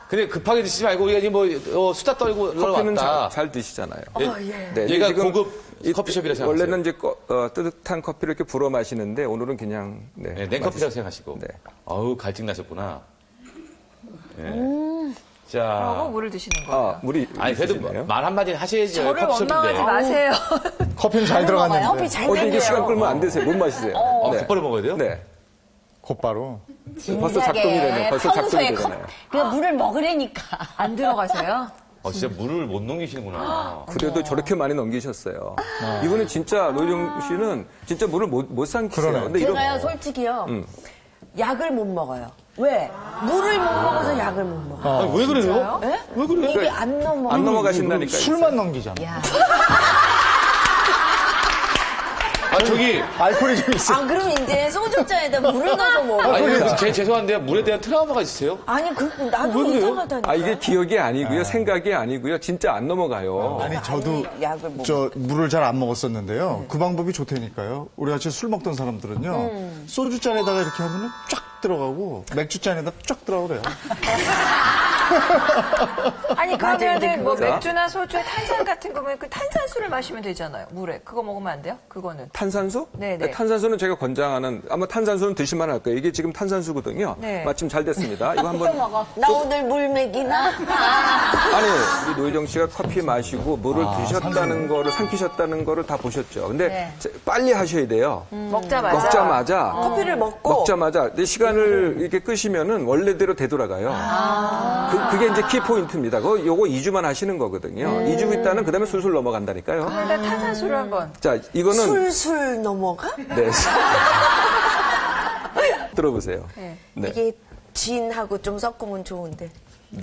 근데 급하게 드시지 말고 우리가 지금 수다 떨고 커피는 왔다. 잘 드시잖아요. 네, 얘가 고급 커피숍이라 생각하세요. 원래는 이제 뜨뜻한 커피를 이렇게 불어 마시는데 오늘은 그냥 냉커피라고 생각하시고. 어우, 갈증 나셨구나. 네. 자. 그러고 물을 드시는 거예요. 물이. 아니, 그래도 말 한마디 하셔야죠. 저를 커피숍인데. 원망하지 마세요. 커피는 잘 들어갔는데. 커피 잘 어디 이게 되네요. 시간 끌면 안 되세요. 못 마시세요. 곧바로 먹어야 돼요? 네. 곧바로. 벌써 작동이 되네요. 벌써 작동이 되잖아요. 그냥 물을 먹으라니까. 안 들어가세요? 진짜 물을 못 넘기시는구나. 그래도 저렇게 많이 넘기셨어요. 이분은 진짜 노희정 씨는 진짜 물을 못 삼키세요. 그러네. 근데 제가요, 솔직히요. 약을 못 먹어요. 왜? 물을 못 먹어서 약을 못 먹어요. 왜 그래요? 네? 왜 그래요? 이게 안 넘어가. 안 넘어가신다니까요. 술만 넘기잖아. 저기. 알코올이 좀 있어. 그럼 이제 소주잔에다 물을 넣어서 먹어. 아니, 죄송한데 물에 대한 트라우마가 있으세요? 아니, 나도 이상하다니까. 이게 기억이 아니고요. 생각이 아니고요. 진짜 안 넘어가요. 아니, 저도 약을 못 물을 잘 안 먹었었는데요. 그 방법이 좋다니까요. 우리 같이 술 먹던 사람들은요. 소주잔에다가 이렇게 하면은 쫙 들어가고 맥주잔에다 쫙 들어가고래요. 아니 그러면은 뭐 자. 맥주나 소주에 탄산 같은 거면 그 탄산수를 마시면 되잖아요. 물에 그거 먹으면 안 돼요? 그거는 탄산수? 네네. 탄산수는 제가 권장하는 아마 탄산수는 드실만 할 거예요. 이게 지금 탄산수거든요. 네. 마침 잘 됐습니다. 이거 한번 나 오늘 물 먹이나? 아니 우리 노희정 씨가 커피 마시고 물을 드셨다는 거를 삼키셨다는 거를 다 보셨죠. 근데 빨리 하셔야 돼요. 먹자마자 커피를 먹자마자 내 시간을 이렇게 끄시면은 원래대로 되돌아가요. 그게 이제 키 포인트입니다. 요거 2주만 하시는 거거든요. 2주 있다는 그다음에 술술 넘어간다니까요. 일단 탄산수를 한번. 자, 이거는 술술 넘어가? 네. 들어보세요. 네. 네. 이게 진하고 좀 섞으면 좋은데.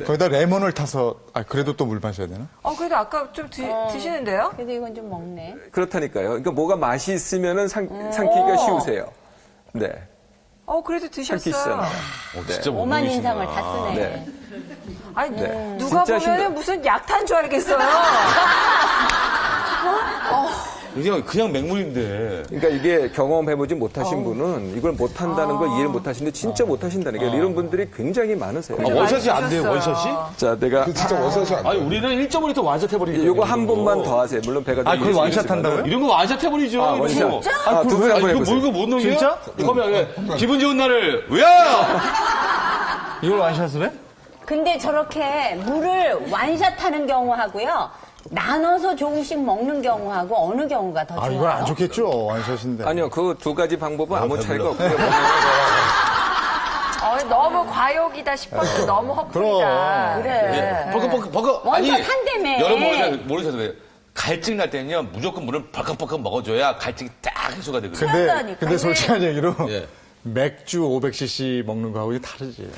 거기다 레몬을 타서 그래도 또 물 마셔야 되나? 그래도 아까 좀 드시는데요? 그래도 이건 좀 먹네. 그렇다니까요. 그러니까 뭐가 맛이 있으면은 삼키기가 쉬우세요. 네. 그래도 드셨어요. 삼키시잖아요. 진짜 못 5만 넘기시구나. 인상을 다 쓰네. 네. 아니 네. 누가 진짜 보면은 무슨 약탄 줄 알겠어요. 그냥 맹물인데. 그러니까 이게 경험해보지 못하신 분은 이걸 못한다는 걸 이해를 못하시는데 진짜 못하신다는 게 이런 분들이 굉장히 많으세요. 원샷이 안 돼요, 원샷이? 자, 내가 진짜 원샷이 안 돼. 아니, 우리는 1.5리터 완샷 해버리니까. 요거 한 번만 더 하세요. 물론 배가 좀 그걸 완샷 한다고요? 이런 거 완샷 해버리죠. 원샷. 진짜? 두 분 한번 이거 해보세요. 이거 못 넘겨요? 진짜? 그러면 기분 좋은 날을, 왜요? 이걸 완샷을 해? 근데 저렇게 물을 완샷하는 경우하고요. 나눠서 조금씩 먹는 경우하고 어느 경우가 더 아, 좋아요? 이건 안 좋겠죠. 완샷인데. 아니요, 그 두 가지 방법은 아무 차이가 없고요. 너무 과욕이다 싶어서 너무 헛풀이다. 그래. 버거. 아니, 원샷 한다며. 여러분 모르셔서 그래요. 갈증 날 때는요, 무조건 물을 벌컥벌컥 먹어줘야 갈증이 딱 해소가 되거든요. 근데 솔직한 얘기로 예. 맥주 500cc 먹는 거하고 다르지.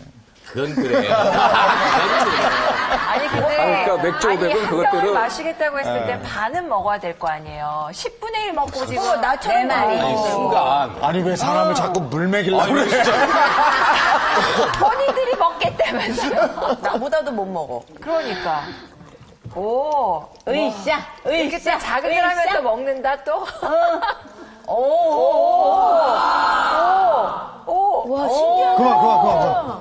그건 그래요. 아니 근데 그러니까 맥주 500은 한 그것들은- 병을 마시겠다고 했을 때 네. 반은 먹어야 될 거 아니에요. 10분의 1 먹고 지금 내 말이. 순간. 아니, 왜 사람을 자꾸 물 먹이려고 그래? 본인들이 먹겠다면서요. 나보다도 못 먹어. 그러니까. 오. 으쌰, 이렇게 또 으쌰. 자극을 하면 또 먹는다 또. 와, 신기하다.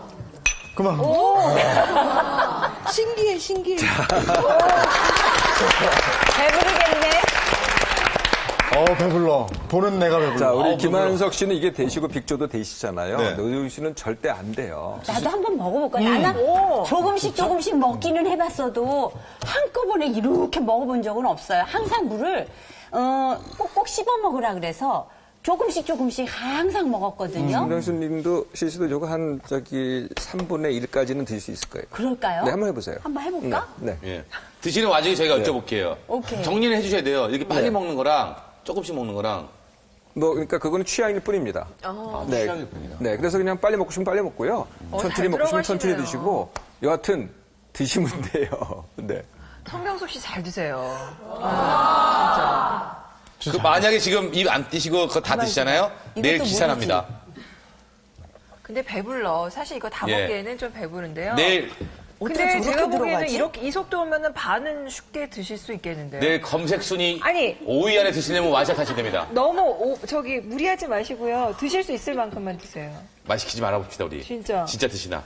그만. 신기해. 배부르겠네. 배불러. 보는 내가 배불러. 자, 우리 김한석 씨는 이게 되시고 빅조도 되시잖아요. 네. 노재욱 씨는 절대 안 돼요. 나도 한번 먹어볼까? 나는 조금씩 먹기는 해봤어도 한꺼번에 이렇게 먹어본 적은 없어요. 항상 물을 꼭꼭 씹어 먹으라 그래서 조금씩 항상 먹었거든요. 김명수 님도 실수도 저거 한 3분의 1까지는 드실 수 있을 거예요. 그럴까요? 네, 한번 해보세요. 한번 해볼까? 네. 예. 드시는 와중에 저희가 여쭤볼게요. 오케이. 정리를 해주셔야 돼요. 이렇게 빨리 네. 먹는 거랑 조금씩 먹는 거랑. 그러니까 그거는 취향일 뿐입니다. 네. 취향일 뿐이다. 네, 그래서 그냥 빨리 먹고 싶으면 빨리 먹고요. 천천히 잘 먹고 싶으면 천천히 들어가시네요. 드시고 여하튼 드시면 돼요. 네. 성병숙 씨 잘 드세요. 진짜. 그 만약에 지금 입 안 띄시고 그거 다 드시잖아요? 내일 기사납니다. 근데 배불러. 사실 이거 다 예. 먹기에는 좀 배부른데요. 내일 근데 제가 보기에는 들어가지? 이 속도면은 반은 쉽게 드실 수 있겠는데요. 내일 검색 순위 아니. 5위 안에 드시려면 완샷 하시면 됩니다. 너무 무리하지 마시고요. 드실 수 있을 만큼만 드세요. 말 시키지 말아봅시다, 우리. 진짜. 진짜 드시나.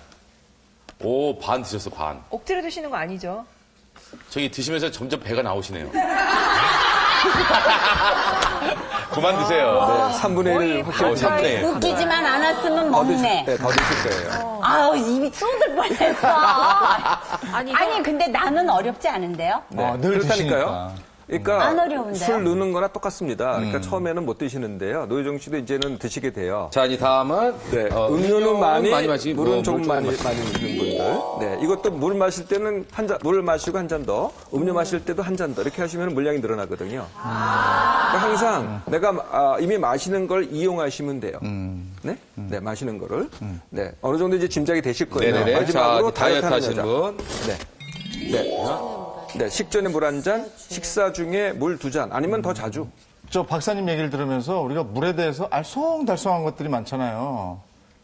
오, 반 드셨어, 반. 억지로 드시는 거 아니죠? 저기 드시면서 점점 배가 나오시네요. 그만 드세요. 네, 3분의 1 확실히 3분의 1. 웃기지만 않았으면 더 드실, 먹네. 네, 더 드실 거예요. 아우, 입이 쏟을 뻔했어. 아니, 근데 나는 어렵지 않은데요? 네, 늘 그렇다니까요. 드시니까. 그러니까 안 어려운데요? 술 넣는 거나 똑같습니다. 그러니까 처음에는 못 드시는데요. 노혜정 씨도 이제는 드시게 돼요. 자, 이제 다음은 네, 음료는 많이 마시고 물은 조금 많이 드시는 분들. 네, 이것도 물 마실 때는 물을 마시고 한 잔 더, 음료 마실 때도 한 잔 더 이렇게 하시면 물량이 늘어나거든요. 그러니까 항상 내가 이미 마시는 걸 이용하시면 돼요. 네, 네, 마시는 거를. 네, 어느 정도 이제 짐작이 되실 거예요. 네네네. 마지막으로 자, 다이어트 하는 하시는 여자. 분. 네, 네. 네, 식전에 물 한 잔, 식사 중에 물 2잔, 아니면 더 자주. 저 박사님 얘기를 들으면서 우리가 물에 대해서 알쏭달쏭한 것들이 많잖아요.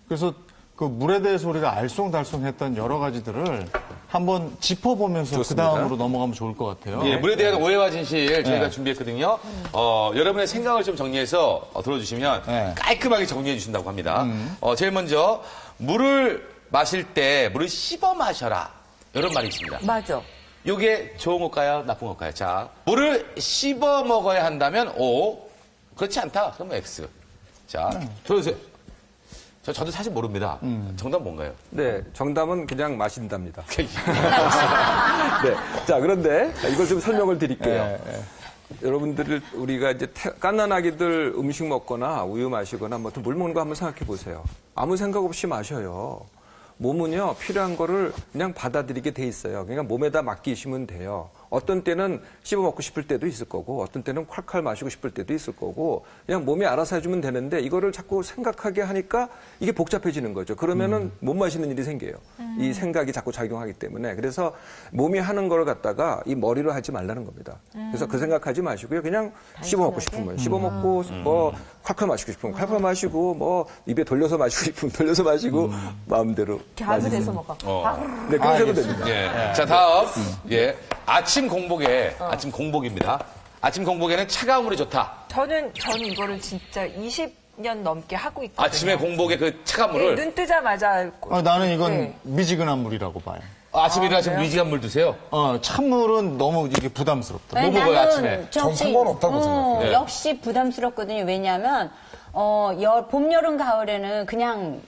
그래서 그 물에 대해서 우리가 알쏭달쏭했던 여러 가지들을 한번 짚어보면서 그 다음으로 넘어가면 좋을 것 같아요. 예, 물에 대한 오해와 진실 저희가 네. 준비했거든요. 여러분의 생각을 좀 정리해서 들어주시면 깔끔하게 정리해 주신다고 합니다. 제일 먼저 물을 마실 때 물을 씹어 마셔라. 이런 말이 있습니다. 맞아. 이게 좋은 걸까요? 나쁜 걸까요? 자, 물을 씹어 먹어야 한다면 O. 그렇지 않다. 그러면 X. 자, 들어주세요. 저도 사실 모릅니다. 정답 뭔가요? 네, 정답은 그냥 마신답니다. 네, 자, 그런데 이걸 좀 설명을 드릴게요. 여러분들 우리가 이제 갓난아기들 음식 먹거나 우유 마시거나 뭐 물 먹는 거 한번 생각해 보세요. 아무 생각 없이 마셔요. 몸은요, 필요한 거를 그냥 받아들이게 돼 있어요. 그러니까 몸에다 맡기시면 돼요. 어떤 때는 씹어 먹고 싶을 때도 있을 거고, 어떤 때는 콸콸 마시고 싶을 때도 있을 거고, 그냥 몸이 알아서 해주면 되는데, 이거를 자꾸 생각하게 하니까 이게 복잡해지는 거죠. 그러면은 못 마시는 일이 생겨요. 이 생각이 자꾸 작용하기 때문에. 그래서 몸이 하는 걸 갖다가 이 머리로 하지 말라는 겁니다. 그래서 그 생각하지 마시고요. 그냥 씹어 먹고 싶으면 씹어 먹고, 뭐, 콸콸 마시고 싶으면 콸콸 마시고, 뭐, 입에 돌려서 마시고 싶으면 돌려서 마시고, 마음대로. 갸을 해서 먹어. 네, 그러셔도 됩니다. 예. 자, 다음. 예. 아침 공복입니다. 아침 공복에는 차가운 물이 좋다. 저는 이거를 진짜 20년 넘게 하고 있거든요. 아침에 공복에 그 차가운 네, 물을. 눈 뜨자마자. 나는 이건 네. 미지근한 물이라고 봐요. 아침에 일어나시면 미지근한 물 드세요? 찬물은 너무 이게 부담스럽다. 뭐 먹어요, 아침에? 전 상관없다고 생각해요. 네. 역시 부담스럽거든요. 왜냐하면 봄, 여름, 가을에는 그냥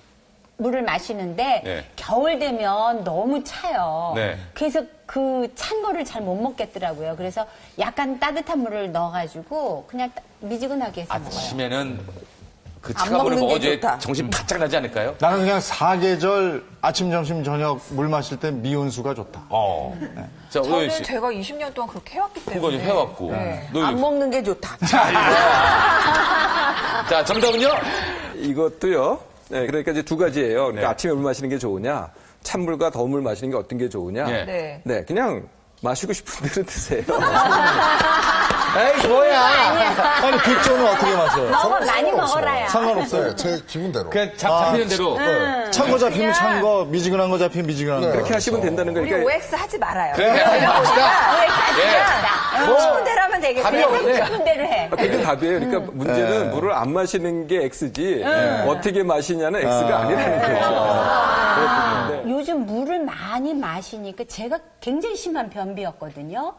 물을 마시는데 네. 겨울 되면 너무 차요. 네. 그래서 그 찬 거를 잘 못 먹겠더라고요. 그래서 약간 따뜻한 물을 넣어가지고 그냥 미지근하게 해서 먹어요. 아침에는 그 안 차가운 물을 먹는 게 먹어줘야 좋다. 정신 바짝 나지 않을까요? 나는 그냥 사계절 아침, 점심, 저녁 물 마실 때 미온수가 좋다. 자, 저는 오현 씨. 제가 20년 동안 그렇게 해왔기 때문에. 그거 좀 해왔고. 안 먹는 게 좋다. 자, 정답은요? 이것도요. 네, 그러니까 이제 두 가지예요. 그러니까 아침에 물 마시는 게 좋으냐, 찬물과 더운 물 마시는 게 어떤 게 좋으냐. 네. 네, 그냥 마시고 싶은 대로 드세요. 에이, 뭐야. 아니, 빅조는 어떻게 마셔요? 먹어, 많이 먹어라야. 상관없어요. 제 기분대로. 그냥 잡히는 대로. 찬 거 잡히면 찬 거, 미지근한 거 잡히면 미지근한 거. 그렇게 하시면 된다는 우리 거니까. OX 하지 말아요. 그래, 하지 맙시다. 하고 싶은 대로 하면 되겠어요. 가벼운데. 싶은 대로 해. 그게 답이에요. 그러니까 문제는 물을 안 마시는 게 X지 어떻게 마시냐는 X가 아니라는 거죠. 요즘 물을 많이 마시니까 제가 굉장히 심한 변비였거든요.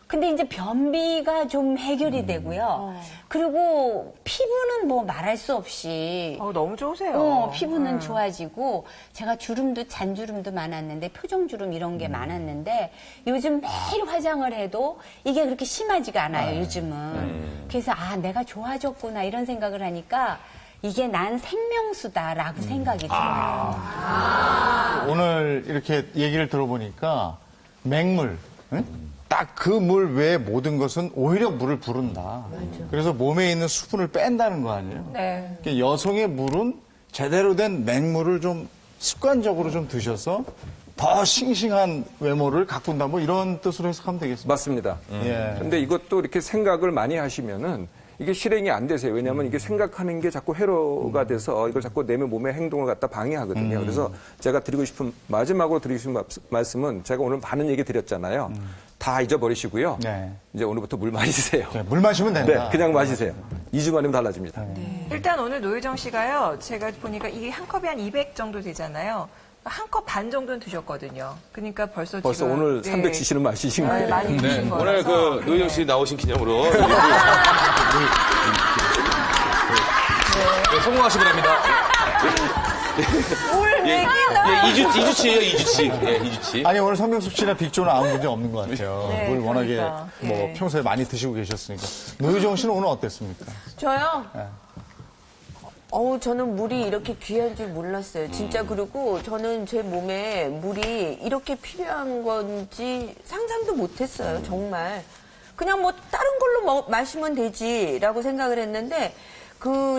근데 이제 변비가 좀 해결이 되고요. 그리고 피부는 뭐 말할 수 없이. 너무 좋으세요. 피부는 좋아지고, 제가 주름도, 잔주름도 많았는데, 표정주름 이런 게 많았는데, 요즘 매일 화장을 해도 이게 그렇게 심하지가 않아요, 요즘은. 그래서, 내가 좋아졌구나, 이런 생각을 하니까, 이게 난 생명수다라고 생각이 들어요. 오늘 이렇게 얘기를 들어보니까 맹물, 응? 딱 그 물 외에 모든 것은 오히려 물을 부른다. 그래서 몸에 있는 수분을 뺀다는 거 아니에요? 네. 그러니까 여성의 물은 제대로 된 맹물을 좀 습관적으로 좀 드셔서 더 싱싱한 외모를 가꾼다. 뭐 이런 뜻으로 해석하면 되겠습니다. 맞습니다. 예. 근데 이것도 이렇게 생각을 많이 하시면은 이게 실행이 안 되세요. 왜냐하면 이게 생각하는 게 자꾸 회로가 돼서 이걸 자꾸 내 몸의 행동을 갖다 방해하거든요. 그래서 제가 드리고 싶은, 마지막으로 드리고 싶은 말씀은 제가 오늘 많은 얘기 드렸잖아요. 다 잊어버리시고요. 이제 오늘부터 물 많이 드세요. 물 마시면 된다. 네, 그냥 마시세요. 2주 만이면 달라집니다. 일단 오늘 노유정 씨가요, 제가 보니까 이게 한 컵이 한 200 정도 되잖아요. 한 컵 반 정도는 드셨거든요. 그러니까 벌써 지금. 오늘 300cc는 마시신 거예요. 많이 드신 거라서. 오늘 그 노유정 씨 나오신 기념으로. 성공하시기 바랍니다. 물 2주치예요, 2주치. 예, 2주치. 아니, 오늘 선명숙 씨나 빅조는 아무 문제 없는 것 같아요. 네, 물 워낙에 그러니까. 뭐 평소에 많이 드시고 계셨으니까. 노유정 씨는 오늘 어땠습니까? 저요? 네. 저는 물이 이렇게 귀한 줄 몰랐어요. 진짜. 그리고 저는 제 몸에 물이 이렇게 필요한 건지 상상도 못했어요. 정말. 그냥 뭐 다른 걸로 마시면 되지라고 생각을 했는데,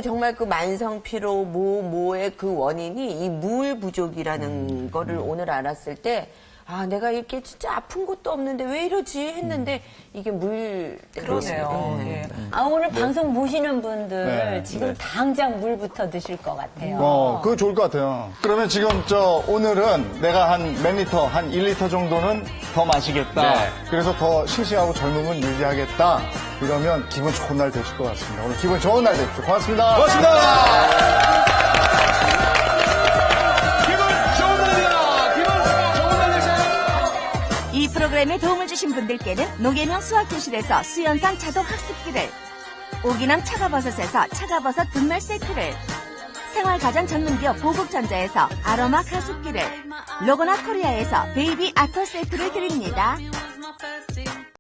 정말 그 만성 피로, 뭐의 그 원인이 이 물 부족이라는 거를 오늘 알았을 때, 내가 이렇게 진짜 아픈 것도 없는데 왜 이러지 했는데 이게 물 그러네요. 예. 오늘 방송 보시는 분들 지금 네. 당장 물부터 드실 것 같아요. 그거 좋을 것 같아요. 그러면 지금 오늘은 내가 한 몇 리터, 한 1리터 정도는 더 마시겠다. 네. 그래서 더 싱싱하고 젊음을 유지하겠다. 이러면 기분 좋은 날 되실 것 같습니다. 오늘 기분 좋은 날 되십시오. 고맙습니다. 고맙습니다. 이 프로그램에 도움을 주신 분들께는 노계명 수학교실에서 수연상 자동 학습기를, 오기남 차가버섯에서 차가버섯 분말 세트를, 생활가전 전문기업 보국전자에서 아로마 가습기를, 로고나 코리아에서 베이비 아토 세트를 드립니다.